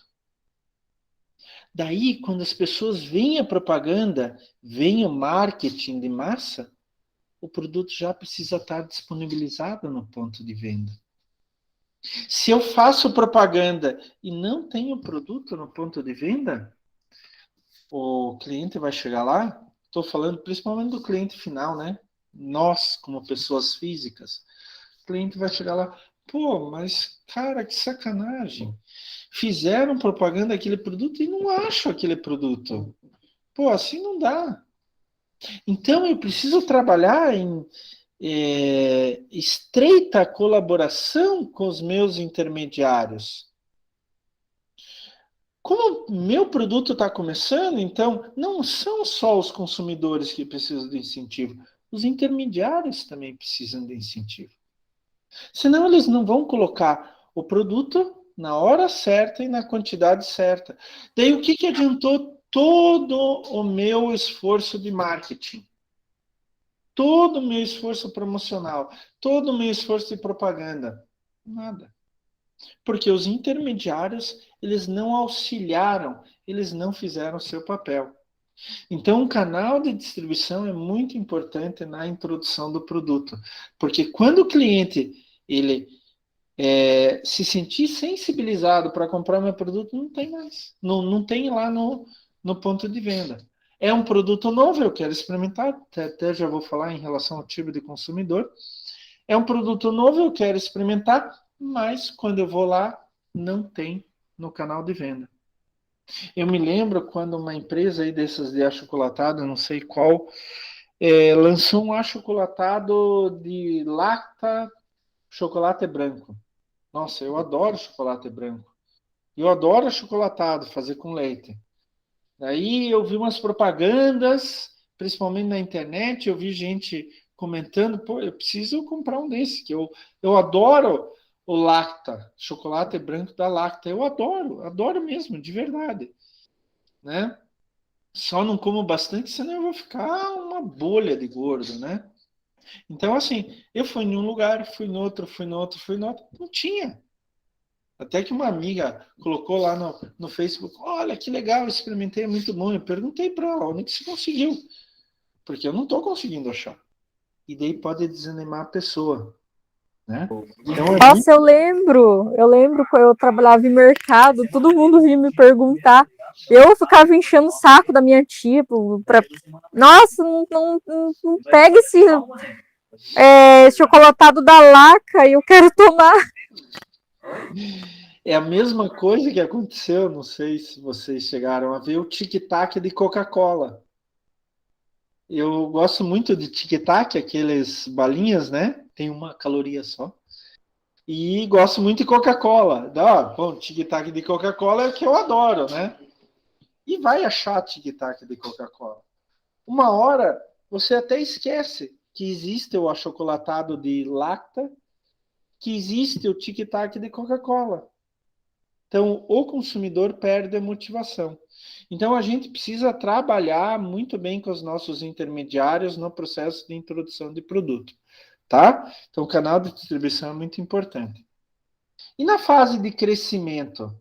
Daí, quando as pessoas veem a propaganda, veem o marketing de massa, o produto já precisa estar disponibilizado no ponto de venda. Se eu faço propaganda e não tenho produto no ponto de venda, o cliente vai chegar lá, estou falando principalmente do cliente final, né? Nós, como pessoas físicas, o cliente vai chegar lá, pô, mas cara, que sacanagem. Fizeram propaganda daquele produto e não acho aquele produto. Pô, assim não dá. Então eu preciso trabalhar em estreita colaboração com os meus intermediários. Como meu produto está começando, então não são só os consumidores que precisam de incentivo, os intermediários também precisam de incentivo. Senão eles não vão colocar o produto na hora certa e na quantidade certa. Daí o que adiantou todo o meu esforço de marketing? Todo o meu esforço promocional, todo o meu esforço de propaganda? Nada. Porque os intermediários, eles não auxiliaram, eles não fizeram o seu papel. Então, o canal de distribuição é muito importante na introdução do produto. Porque quando o cliente ele se sentir sensibilizado para comprar meu produto, não tem mais. Não tem lá no ponto de venda. É um produto novo, eu quero experimentar, até já vou falar em relação ao tipo de consumidor. É um produto novo, eu quero experimentar, mas quando eu vou lá, não tem no canal de venda. Eu me lembro quando uma empresa aí dessas de achocolatado, não sei qual, lançou um achocolatado de lacta, chocolate branco. Nossa, eu adoro chocolate branco. Eu adoro achocolatado, fazer com leite. Daí eu vi umas propagandas, principalmente na internet, eu vi gente comentando, pô, eu preciso comprar um desse, que eu adoro o Lacta, chocolate branco da Lacta. Eu adoro mesmo, de verdade. Né? Só não como bastante, senão eu vou ficar uma bolha de gordo, né? Então, assim, eu fui em um lugar, fui no outro, não tinha. Até que uma amiga colocou lá no Facebook, olha que legal, experimentei, é muito bom. Eu perguntei para ela, onde que você conseguiu? Porque eu não estou conseguindo achar. E daí pode desanimar a pessoa. Né? Então, Nossa, eu lembro quando eu trabalhava em mercado, todo mundo vinha me perguntar. Eu ficava enchendo o saco da minha tia, nossa, não pega esse chocolatado da Laca, eu quero tomar. É a mesma coisa que aconteceu, não sei se vocês chegaram a ver o tic-tac de Coca-Cola. Eu gosto muito de tic-tac, aqueles balinhas, né? Tem uma caloria só. E gosto muito de Coca-Cola. Bom, tic-tac de Coca-Cola é o que eu adoro, né? E vai achar tic-tac de Coca-Cola. Uma hora, você até esquece que existe o achocolatado de Lacta, que existe o tic-tac de Coca-Cola. Então, o consumidor perde a motivação. Então, a gente precisa trabalhar muito bem com os nossos intermediários no processo de introdução de produto. Tá? Então, o canal de distribuição é muito importante. E na fase de crescimento?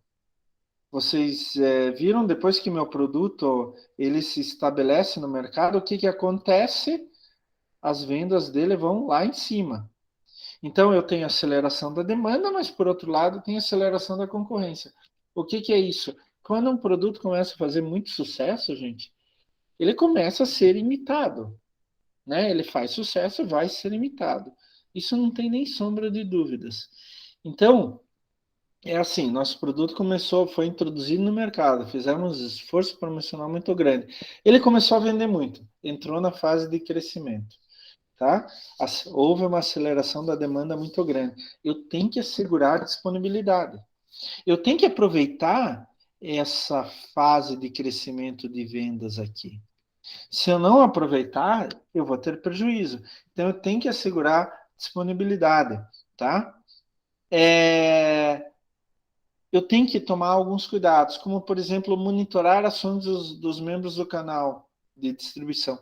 Vocês viram, depois que meu produto ele se estabelece no mercado, o que acontece? As vendas dele vão lá em cima. Então, eu tenho aceleração da demanda, mas, por outro lado, tem aceleração da concorrência. O que é isso? Quando um produto começa a fazer muito sucesso, gente, ele começa a ser imitado. Né? Ele faz sucesso, vai ser imitado. Isso não tem nem sombra de dúvidas. Então, é assim, nosso produto foi introduzido no mercado, fizemos um esforço promocional muito grande. Ele começou a vender muito, entrou na fase de crescimento. tá? Houve uma aceleração da demanda muito grande. Eu tenho que assegurar a disponibilidade. Eu tenho que aproveitar essa fase de crescimento de vendas aqui. Se eu não aproveitar, eu vou ter prejuízo. Então, eu tenho que assegurar disponibilidade, tá? Eu tenho que tomar alguns cuidados, como, por exemplo, monitorar ações dos membros do canal de distribuição,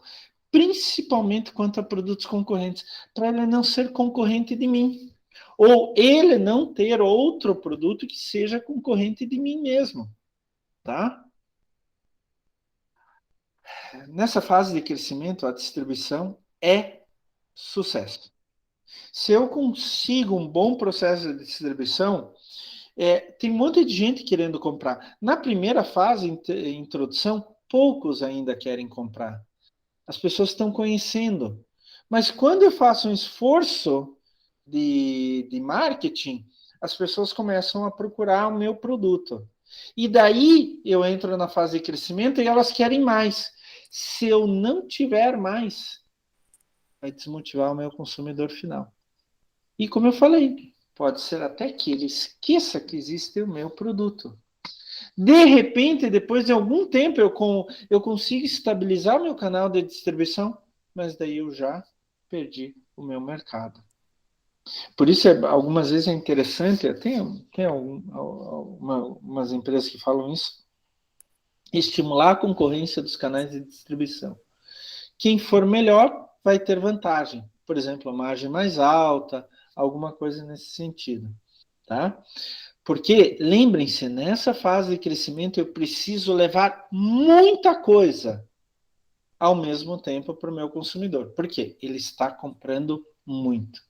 principalmente quanto a produtos concorrentes, para ele não ser concorrente de mim. Ou ele não ter outro produto que seja concorrente de mim mesmo, tá? Nessa fase de crescimento, a distribuição é sucesso. Se eu consigo um bom processo de distribuição, tem um monte de gente querendo comprar. Na primeira fase, introdução, poucos ainda querem comprar. As pessoas estão conhecendo. Mas quando eu faço um esforço de marketing, as pessoas começam a procurar o meu produto. E daí eu entro na fase de crescimento e elas querem mais. Se eu não tiver mais, vai desmotivar o meu consumidor final. E como eu falei, pode ser até que ele esqueça que existe o meu produto. De repente, depois de algum tempo, eu consigo estabilizar meu canal de distribuição, mas daí eu já perdi o meu mercado. Por isso, algumas vezes é interessante, tem umas empresas que falam isso, estimular a concorrência dos canais de distribuição. Quem for melhor vai ter vantagem. Por exemplo, a margem mais alta, alguma coisa nesse sentido. Tá? Porque, lembrem-se, nessa fase de crescimento eu preciso levar muita coisa ao mesmo tempo para o meu consumidor. Por quê? Ele está comprando muito.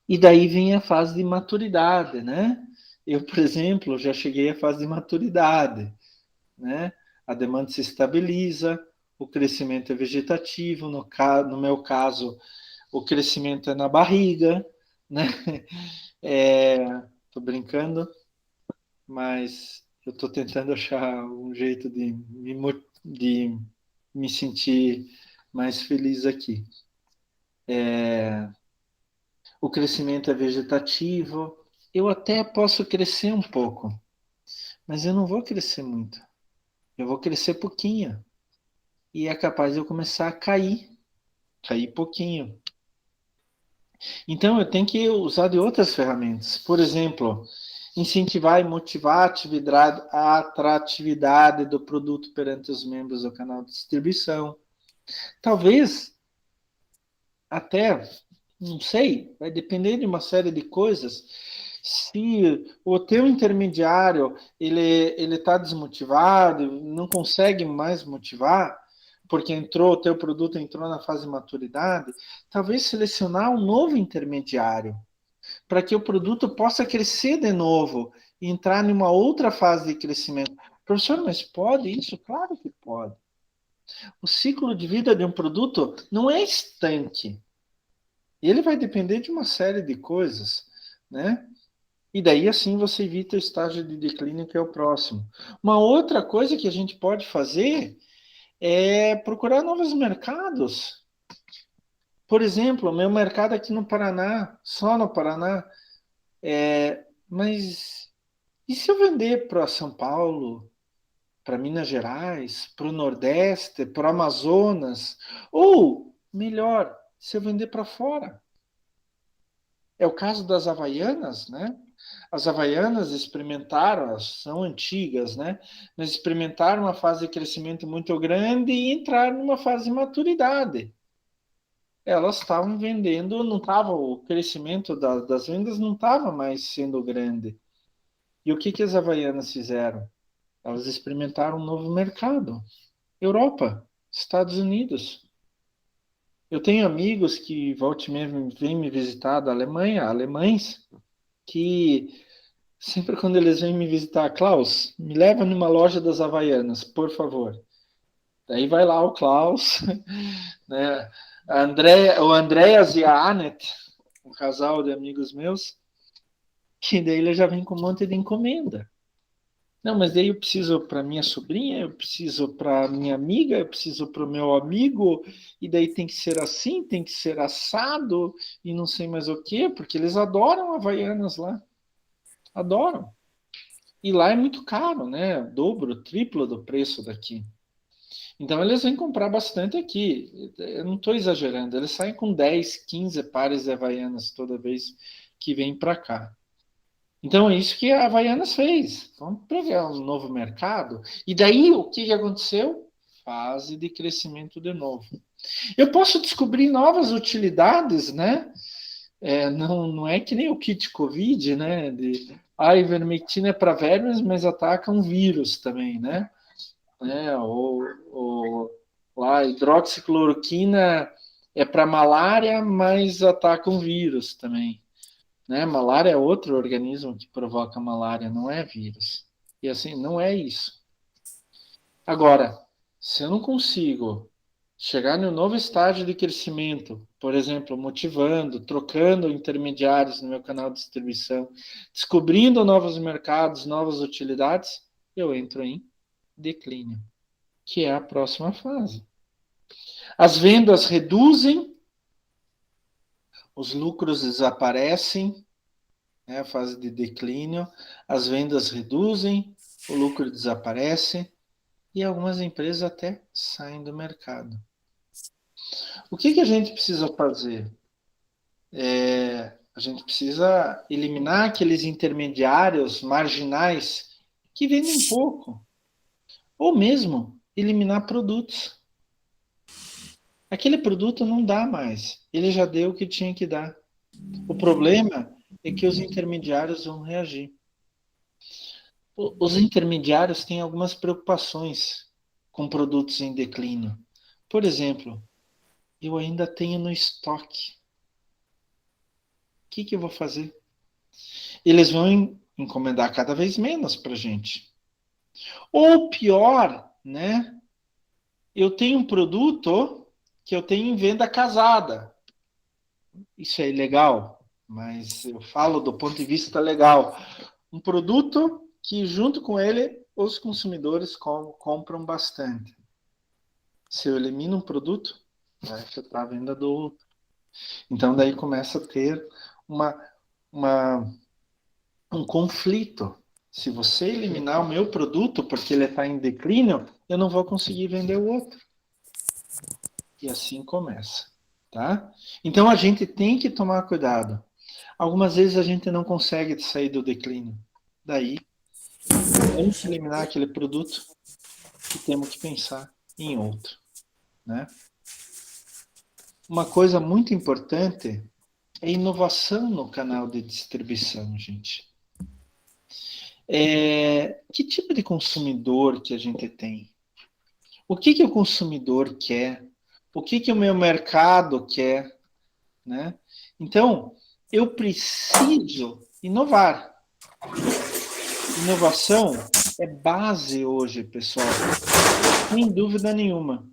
E daí vem a fase de maturidade, né? Eu, por exemplo, já cheguei à fase de maturidade, né? A demanda se estabiliza, o crescimento é vegetativo, no meu caso, o crescimento é na barriga, né? Tô brincando, mas eu tô tentando achar um jeito de me sentir mais feliz aqui. O crescimento é vegetativo, eu até posso crescer um pouco, mas eu não vou crescer muito. Eu vou crescer pouquinho. E é capaz de eu começar a cair pouquinho. Então, eu tenho que usar de outras ferramentas. Por exemplo, incentivar e motivar a atratividade do produto perante os membros do canal de distribuição. Talvez, até, não sei, vai depender de uma série de coisas. Se o teu intermediário ele está desmotivado, não consegue mais motivar, porque o teu produto entrou na fase de maturidade, talvez selecionar um novo intermediário, para que o produto possa crescer de novo e entrar em uma outra fase de crescimento. Professor, mas pode isso? Claro que pode. O ciclo de vida de um produto não é estanque. Ele vai depender de uma série de coisas, né? E daí, assim, você evita o estágio de declínio, que é o próximo. Uma outra coisa que a gente pode fazer é procurar novos mercados. Por exemplo, o meu mercado aqui no Paraná, só no Paraná, mas e se eu vender para São Paulo, para Minas Gerais, para o Nordeste, para o Amazonas? Ou, melhor, se eu vender para fora? É o caso das Havaianas, né? As Havaianas experimentaram, são antigas, né? Mas experimentaram uma fase de crescimento muito grande e entraram numa fase de maturidade. Elas estavam vendendo, não estava, o crescimento das vendas não estava mais sendo grande. E o que as Havaianas fizeram? Elas experimentaram um novo mercado. Europa, Estados Unidos. Eu tenho amigos que volta e meia vêm me visitar da Alemanha, alemães, que sempre quando eles vêm me visitar, Klaus, me leva numa loja das Havaianas, por favor. Daí vai lá o Klaus, né? O Andreas e a Annette, um casal de amigos meus, que daí ele já vem com um monte de encomenda. Não, mas daí eu preciso para minha sobrinha, eu preciso para minha amiga, eu preciso para o meu amigo, e daí tem que ser assim, tem que ser assado, e não sei mais o quê, porque eles adoram Havaianas lá. Adoram. E lá é muito caro, né? Dobro, triplo do preço daqui. Então eles vêm comprar bastante aqui. Eu não estou exagerando, eles saem com 10, 15 pares de Havaianas toda vez que vêm para cá. Então é isso que a Havaianas fez. Vamos pegar um novo mercado. E daí o que aconteceu? Fase de crescimento de novo. Eu posso descobrir novas utilidades, né? Não é que nem o kit Covid, né? A ivermectina é para vermes, mas ataca um vírus também, né? Ou a hidroxicloroquina é para malária, mas ataca um vírus também. Né? Malária é outro organismo que provoca malária, não é vírus. E assim, não é isso. Agora, se eu não consigo chegar no novo estágio de crescimento, por exemplo, motivando, trocando intermediários no meu canal de distribuição, descobrindo novos mercados, novas utilidades, eu entro em declínio, que é a próxima fase. As vendas reduzem, os lucros desaparecem, né, a fase de declínio, as vendas reduzem, o lucro desaparece e algumas empresas até saem do mercado. O que a gente precisa fazer? A gente precisa eliminar aqueles intermediários marginais que vendem pouco, ou mesmo eliminar produtos. Aquele produto não dá mais, ele já deu o que tinha que dar. O problema é que os intermediários vão reagir. Os intermediários têm algumas preocupações com produtos em declínio. Por exemplo, eu ainda tenho no estoque. O que eu vou fazer? Eles vão encomendar cada vez menos para a gente. Ou pior, né? Eu tenho um produto que eu tenho em venda casada. Isso é ilegal, mas eu falo do ponto de vista legal. Um produto que, junto com ele, os consumidores compram bastante. Se eu elimino um produto, vai afetar a venda do outro. Então, daí começa a ter um conflito. Se você eliminar o meu produto porque ele está em declínio, eu não vou conseguir vender o outro. E assim começa. Tá? Então, a gente tem que tomar cuidado. Algumas vezes a gente não consegue sair do declínio. Daí, temos que eliminar aquele produto e temos que pensar em outro. Né? Uma coisa muito importante é inovação no canal de distribuição, gente. Que tipo de consumidor que a gente tem? O que o consumidor quer? O que o meu mercado quer? Né? Então, eu preciso inovar. Inovação é base hoje, pessoal. Sem dúvida nenhuma.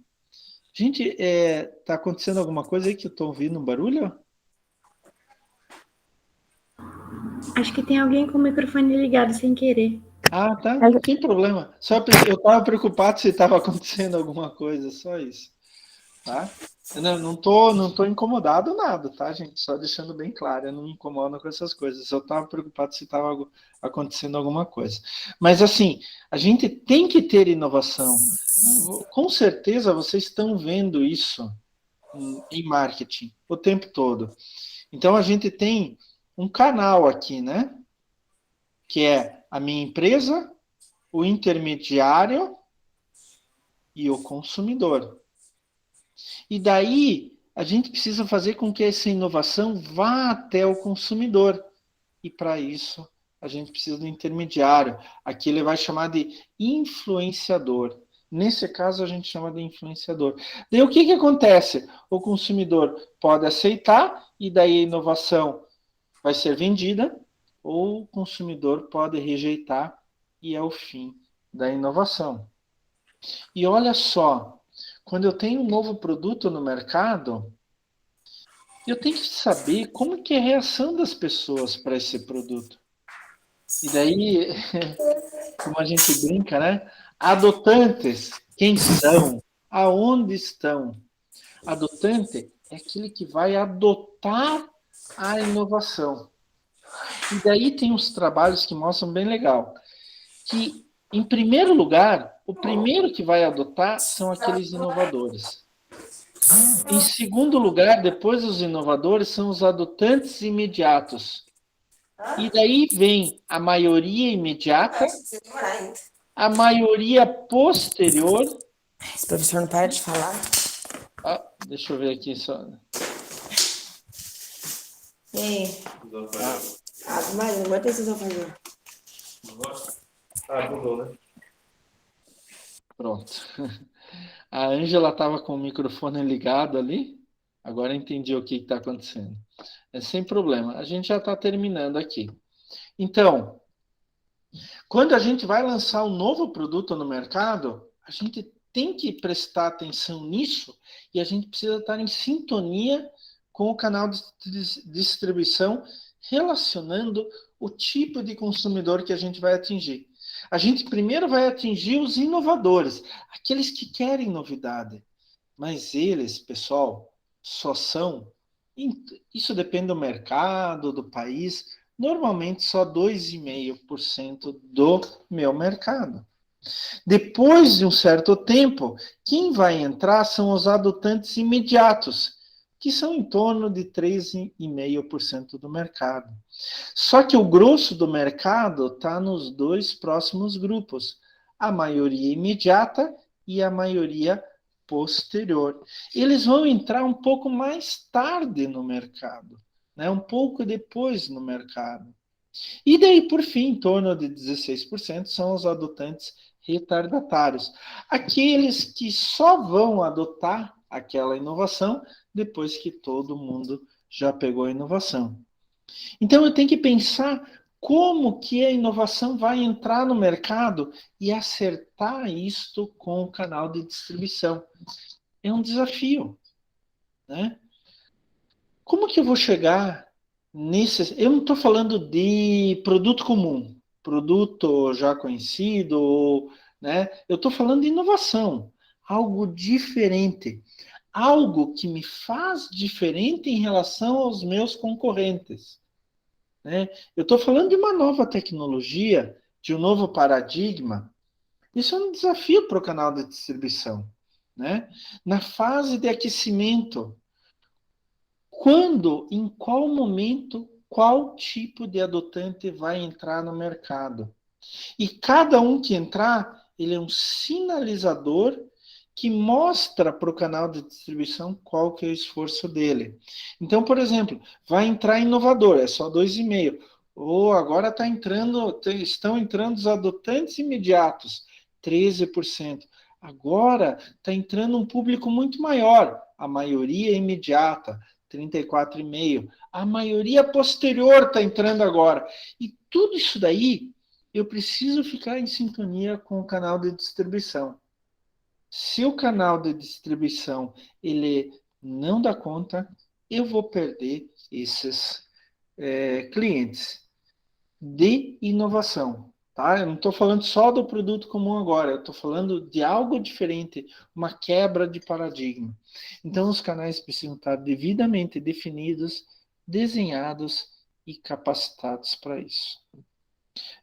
Gente, está acontecendo alguma coisa aí que eu estou ouvindo um barulho? Acho que tem alguém com o microfone ligado sem querer. Ah, tá. Não tem problema. Só eu estava preocupado se estava acontecendo alguma coisa, só isso. Tá? Eu não tô incomodado nada, tá, gente? Só deixando bem claro, eu não me incomodo com essas coisas. Eu estava preocupado se estava acontecendo alguma coisa. Mas, assim, a gente tem que ter inovação. Com certeza vocês estão vendo isso em marketing o tempo todo. Então, a gente tem um canal aqui, né? Que é a minha empresa, o intermediário e o consumidor. E daí, a gente precisa fazer com que essa inovação vá até o consumidor. E para isso, a gente precisa do intermediário. Aqui ele vai chamar de influenciador. Nesse caso, a gente chama de influenciador. Daí, o que acontece? O consumidor pode aceitar e daí a inovação vai ser vendida, ou o consumidor pode rejeitar e é o fim da inovação. E olha só, quando eu tenho um novo produto no mercado, eu tenho que saber como que é a reação das pessoas para esse produto. E daí como a gente brinca, né? Adotantes, quem são? Aonde estão? Adotante é aquele que vai adotar a inovação. E daí tem uns trabalhos que mostram bem legal, que, em primeiro lugar, o primeiro que vai adotar são aqueles inovadores. Em segundo lugar, depois dos inovadores, são os adotantes imediatos. E daí vem a maioria imediata, a maioria posterior. Esse professor não para de falar. Deixa eu ver aqui só. E aí? Mas não vai ter esse fazer. Mudou, né? Pronto. A Ângela estava com o microfone ligado ali. Agora entendi o que está acontecendo. É sem problema. A gente já está terminando aqui. Então, quando a gente vai lançar um novo produto no mercado, a gente tem que prestar atenção nisso e a gente precisa estar em sintonia com o canal de distribuição, relacionando o tipo de consumidor que a gente vai atingir. A gente primeiro vai atingir os inovadores, aqueles que querem novidade. Mas eles, pessoal, só são... Isso depende do mercado, do país. Normalmente só 2,5% do meu mercado. Depois de um certo tempo, quem vai entrar são os adotantes imediatos, que são em torno de 3,5% do mercado. Só que o grosso do mercado está nos dois próximos grupos, a maioria imediata e a maioria posterior. Eles vão entrar um pouco mais tarde no mercado, né? Um pouco depois no mercado. E daí, por fim, em torno de 16% são os adotantes retardatários, aqueles que só vão adotar aquela inovação depois que todo mundo já pegou a inovação. Então eu tenho que pensar como que a inovação vai entrar no mercado e acertar isto com o canal de distribuição. É um desafio, né? Como que eu vou chegar nesse... Eu não estou falando de produto comum, produto já conhecido, né? Eu estou falando de inovação, algo diferente, algo que me faz diferente em relação aos meus concorrentes, né? Eu estou falando de uma nova tecnologia, de um novo paradigma. Isso é um desafio para o canal de distribuição, né? Na fase de aquecimento, quando, em qual momento, qual tipo de adotante vai entrar no mercado? E cada um que entrar, ele é um sinalizador que mostra para o canal de distribuição qual que é o esforço dele. Então, por exemplo, vai entrar inovador, é só 2,5%. Ou agora estão entrando os adotantes imediatos, 13%. Agora está entrando um público muito maior, a maioria imediata, 34,5%. A maioria posterior está entrando agora. E tudo isso daí, eu preciso ficar em sintonia com o canal de distribuição. Se o canal de distribuição ele não dá conta, eu vou perder esses clientes de inovação. Tá? Eu não estou falando só do produto comum agora, eu estou falando de algo diferente, uma quebra de paradigma. Então, os canais precisam estar devidamente definidos, desenhados e capacitados para isso.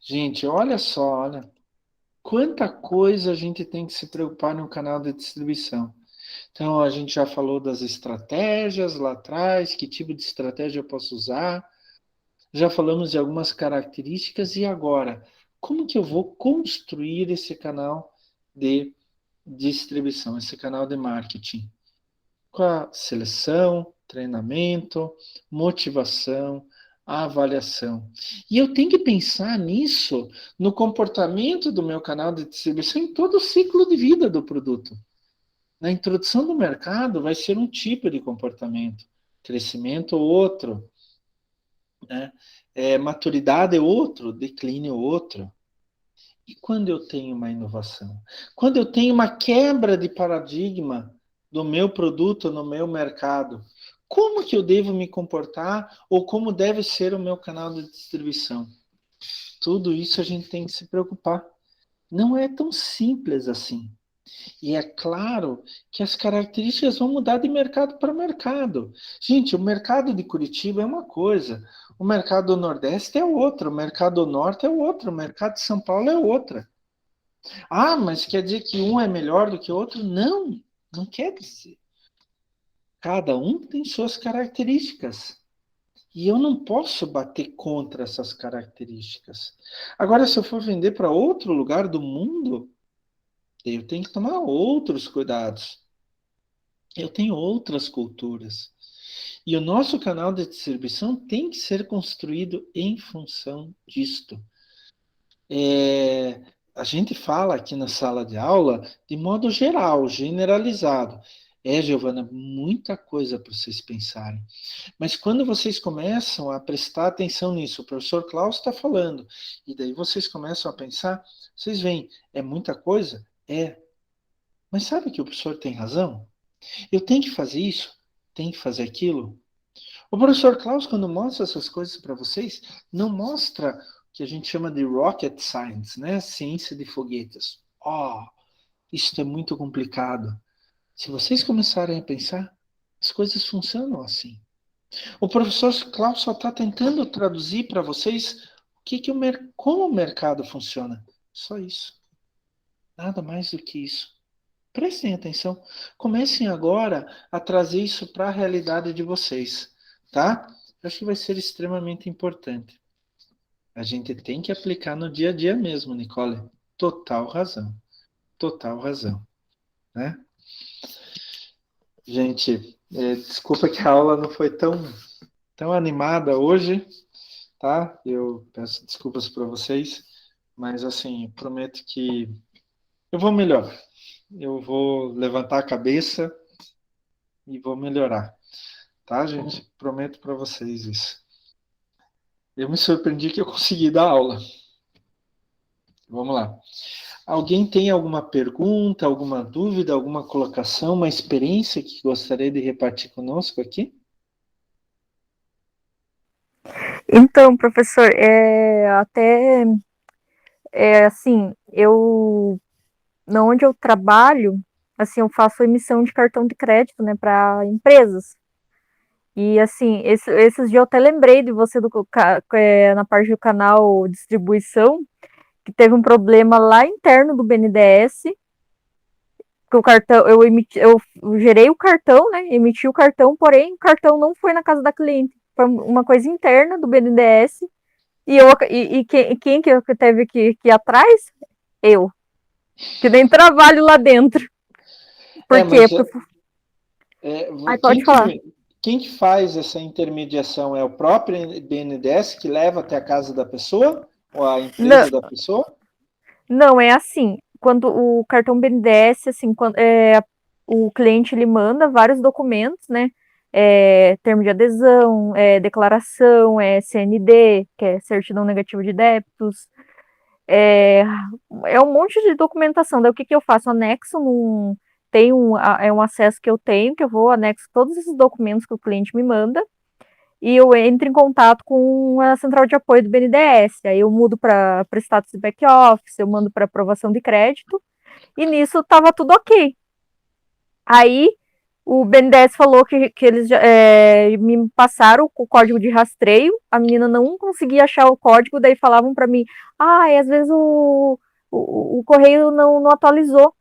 Gente, olha só, olha. Quanta coisa a gente tem que se preocupar no canal de distribuição. Então, a gente já falou das estratégias lá atrás, que tipo de estratégia eu posso usar. Já falamos de algumas características. E agora, como que eu vou construir esse canal de distribuição, esse canal de marketing? Com a seleção, treinamento, motivação, avaliação. E eu tenho que pensar nisso, no comportamento do meu canal de distribuição, em todo o ciclo de vida do produto. Na introdução do mercado, vai ser um tipo de comportamento, crescimento outro, né? Maturidade é outro, declínio é outro. E quando eu tenho uma inovação? Quando eu tenho uma quebra de paradigma do meu produto no meu mercado, como que eu devo me comportar ou como deve ser o meu canal de distribuição? Tudo isso a gente tem que se preocupar. Não é tão simples assim. E é claro que as características vão mudar de mercado para mercado. Gente, o mercado de Curitiba é uma coisa, o mercado do Nordeste é outra, o mercado do Norte é outro, o mercado de São Paulo é outra. Ah, mas quer dizer que um é melhor do que o outro? Não, não quer dizer. Cada um tem suas características. E eu não posso bater contra essas características. Agora, se eu for vender para outro lugar do mundo, eu tenho que tomar outros cuidados. Eu tenho outras culturas. E o nosso canal de distribuição tem que ser construído em função disto. A gente fala aqui na sala de aula de modo geral, generalizado. Giovana, muita coisa para vocês pensarem. Mas quando vocês começam a prestar atenção nisso, o professor Klaus está falando, e daí vocês começam a pensar, vocês veem, é muita coisa? É. Mas sabe que o professor tem razão? Eu tenho que fazer isso? Tenho que fazer aquilo? O professor Klaus, quando mostra essas coisas para vocês, não mostra o que a gente chama de rocket science, né? Ciência de foguetes. Isso é muito complicado. Se vocês começarem a pensar, as coisas funcionam assim. O professor Klaus só está tentando traduzir para vocês como o mercado funciona. Só isso. Nada mais do que isso. Prestem atenção. Comecem agora a trazer isso para a realidade de vocês, tá? Eu acho que vai ser extremamente importante. A gente tem que aplicar no dia a dia mesmo, Nicole. Total razão. Total razão, né? Gente, desculpa que a aula não foi tão animada hoje, tá? Eu peço desculpas para vocês, mas assim, prometo que eu vou melhorar. Eu vou levantar a cabeça e vou melhorar, tá, gente? Prometo para vocês isso. Eu me surpreendi que eu consegui dar aula. Vamos lá. Alguém tem alguma pergunta, alguma dúvida, alguma colocação, uma experiência que gostaria de repartir conosco aqui? Então, professor, assim, onde eu trabalho, assim, eu faço emissão de cartão de crédito, né, para empresas. E assim, esses dias eu até lembrei de você na parte do canal distribuição, que teve um problema lá interno do BNDES, que o cartão, eu gerei o cartão, né? Emiti o cartão, porém o cartão não foi na casa da cliente. Foi uma coisa interna do BNDES. Quem que teve que ir atrás? Eu. Que nem trabalho lá dentro. Por quê? Aí pode falar. Quem que faz essa intermediação? É o próprio BNDES que leva até a casa da pessoa? Ou a empresa da pessoa? Não, é assim. Quando o cartão BNDES, assim, o cliente ele manda vários documentos, né? Termo de adesão, declaração, CND, que é certidão negativa de débitos, um monte de documentação. Daí o que eu faço? Anexo um acesso que eu tenho, que eu vou anexo todos esses documentos que o cliente me manda, e eu entro em contato com a central de apoio do BNDES. Aí eu mudo para status de back-office, eu mando para aprovação de crédito, e nisso estava tudo ok. Aí o BNDES falou que eles me passaram o código de rastreio, a menina não conseguia achar o código, daí falavam para mim, às vezes o correio não atualizou.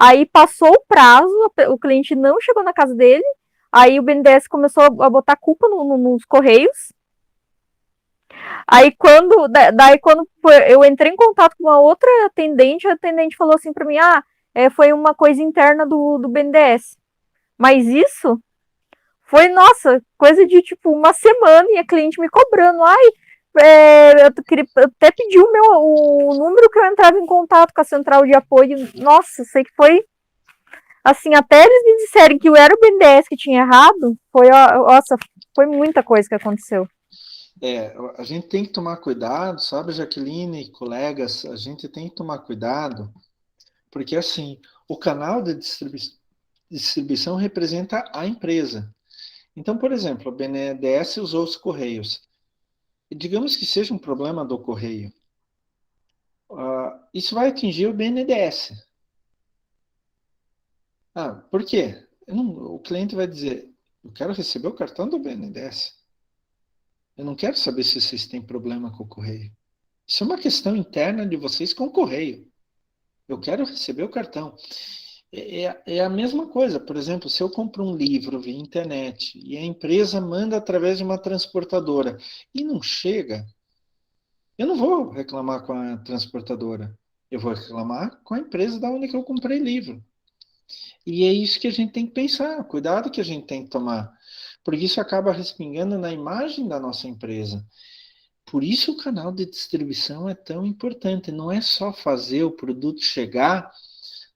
Aí passou o prazo, o cliente não chegou na casa dele, aí o BNDES começou a botar culpa nos correios. Aí quando eu entrei em contato com uma outra atendente, a atendente falou assim para mim, foi uma coisa interna do BNDES. Mas isso foi, nossa, coisa de tipo uma semana e a cliente me cobrando. Eu queria até pedir o número que eu entrava em contato com a central de apoio. Nossa, sei que foi assim, até eles me disserem que eu era o BNDES que tinha errado, foi muita coisa que aconteceu. A gente tem que tomar cuidado, sabe, Jaqueline e colegas, a gente tem que tomar cuidado, porque assim, o canal de distribuição representa a empresa. Então, por exemplo, o BNDES usou os correios. E digamos que seja um problema do correio. isso vai atingir o BNDES. Por quê? O cliente vai dizer, eu quero receber o cartão do BNDES. Eu não quero saber se vocês têm problema com o correio. Isso é uma questão interna de vocês com o correio. Eu quero receber o cartão. É a mesma coisa. Por exemplo, se eu compro um livro via internet e a empresa manda através de uma transportadora e não chega, eu não vou reclamar com a transportadora. Eu vou reclamar com a empresa da onde que eu comprei livro. E é isso que a gente tem que pensar, cuidado que a gente tem que tomar. Porque isso acaba respingando na imagem da nossa empresa. Por isso o canal de distribuição é tão importante. Não é só fazer o produto chegar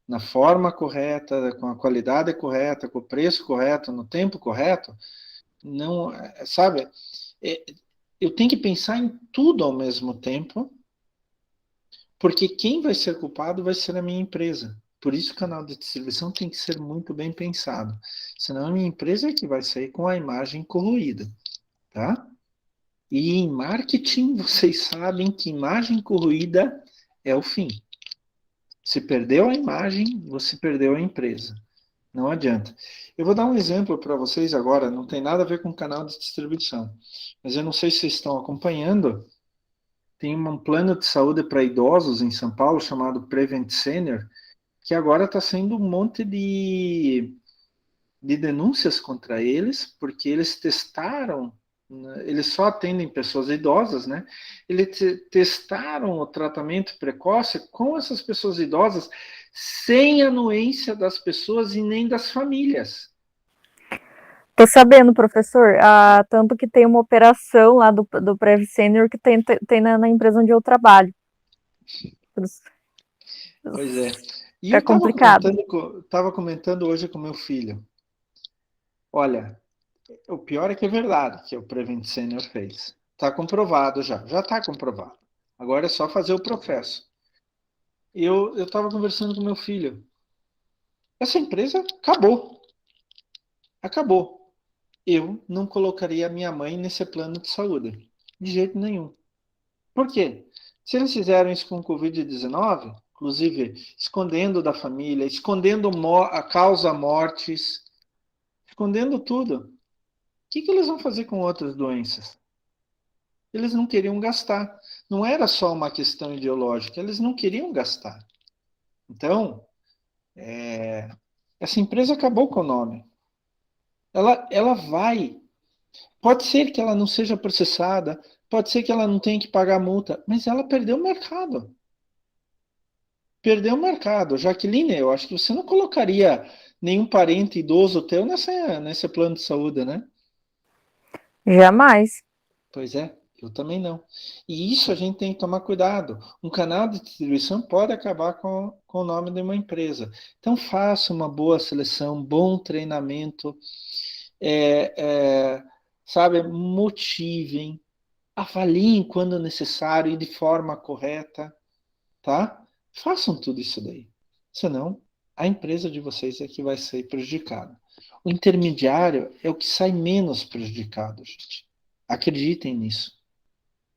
na forma correta, com a qualidade correta, com o preço correto, no tempo correto. Não, sabe? Eu tenho que pensar em tudo ao mesmo tempo, porque quem vai ser culpado vai ser a minha empresa. Por isso o canal de distribuição tem que ser muito bem pensado. Senão a minha empresa é que vai sair com a imagem corroída, tá? E em marketing, vocês sabem que imagem corroída é o fim. Se perdeu a imagem, você perdeu a empresa. Não adianta. Eu vou dar um exemplo para vocês agora, não tem nada a ver com o canal de distribuição. Mas eu não sei se vocês estão acompanhando. Tem um plano de saúde para idosos em São Paulo chamado Prevent Senior, que agora está sendo um monte de denúncias contra eles, porque eles testaram, eles só atendem pessoas idosas, né? Eles testaram o tratamento precoce com essas pessoas idosas, sem anuência das pessoas e nem das famílias. Tô sabendo, professor, tanto que tem uma operação lá do Prev Senior que tem na empresa onde eu trabalho. Pois é. E É eu complicado. estava comentando hoje com meu filho. Olha, o pior é que é verdade que o Prevent Senior fez. Está comprovado já está comprovado. Agora é só fazer o processo. Eu estava conversando com meu filho. Essa empresa acabou. Acabou. Eu não colocaria a minha mãe nesse plano de saúde. De jeito nenhum. Por quê? Se eles fizeram isso com o Covid-19, inclusive escondendo da família, escondendo a causa mortes, escondendo tudo, o que eles vão fazer com outras doenças? Eles não queriam gastar. Não era só uma questão ideológica, eles não queriam gastar. Então, essa empresa acabou com o nome. Ela vai. Pode ser que ela não seja processada, pode ser que ela não tenha que pagar multa, mas ela perdeu o mercado. Perdeu o mercado. Jaqueline, eu acho que você não colocaria nenhum parente idoso teu nesse plano de saúde, né? Jamais. Pois é, eu também não. E isso a gente tem que tomar cuidado. Um canal de distribuição pode acabar com o nome de uma empresa. Então faça uma boa seleção, bom treinamento, sabe, motivem, avaliem quando necessário e de forma correta, tá? Façam tudo isso daí. Senão, a empresa de vocês é que vai ser prejudicada. O intermediário é o que sai menos prejudicado, gente. Acreditem nisso.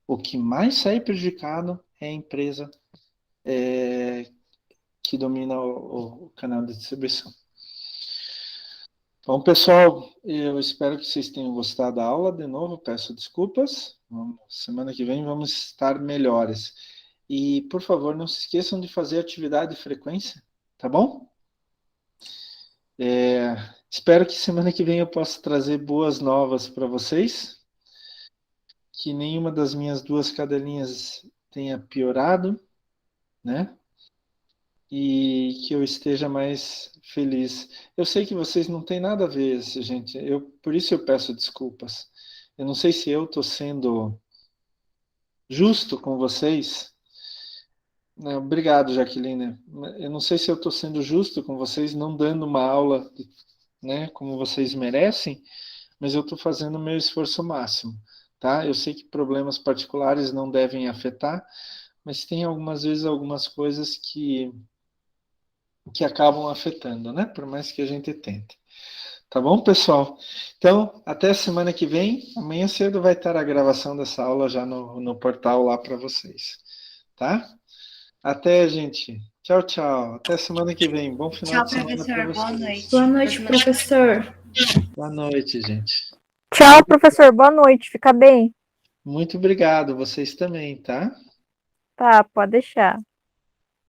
O que mais sai prejudicado é a empresa que domina o canal de distribuição. Bom, pessoal, eu espero que vocês tenham gostado da aula. De novo, peço desculpas. Semana que vem vamos estar melhores. E, por favor, não se esqueçam de fazer atividade de frequência, tá bom? Espero que semana que vem eu possa trazer boas novas para vocês. Que nenhuma das minhas duas cadelinhas tenha piorado, né? E que eu esteja mais feliz. Eu sei que vocês não têm nada a ver, gente. Por isso eu peço desculpas. Eu não sei se eu estou sendo justo com vocês. Não, obrigado, Jaqueline. Eu não sei se eu estou sendo justo com vocês, não dando uma aula, né, como vocês merecem, mas eu estou fazendo o meu esforço máximo, tá? Eu sei que problemas particulares não devem afetar, mas tem algumas vezes algumas coisas que acabam afetando, né? Por mais que a gente tente. Tá bom, pessoal? Então, até semana que vem. Amanhã cedo vai estar a gravação dessa aula já no portal lá para vocês, tá? Até, gente. Tchau, tchau. Até semana que vem. Bom final Tchau, de semana para professor. Boa vocês. noite. Boa noite, professor. Boa noite, gente. Tchau, professor. Boa noite. Fica bem. Muito obrigado. Vocês também, tá? Tá, pode deixar.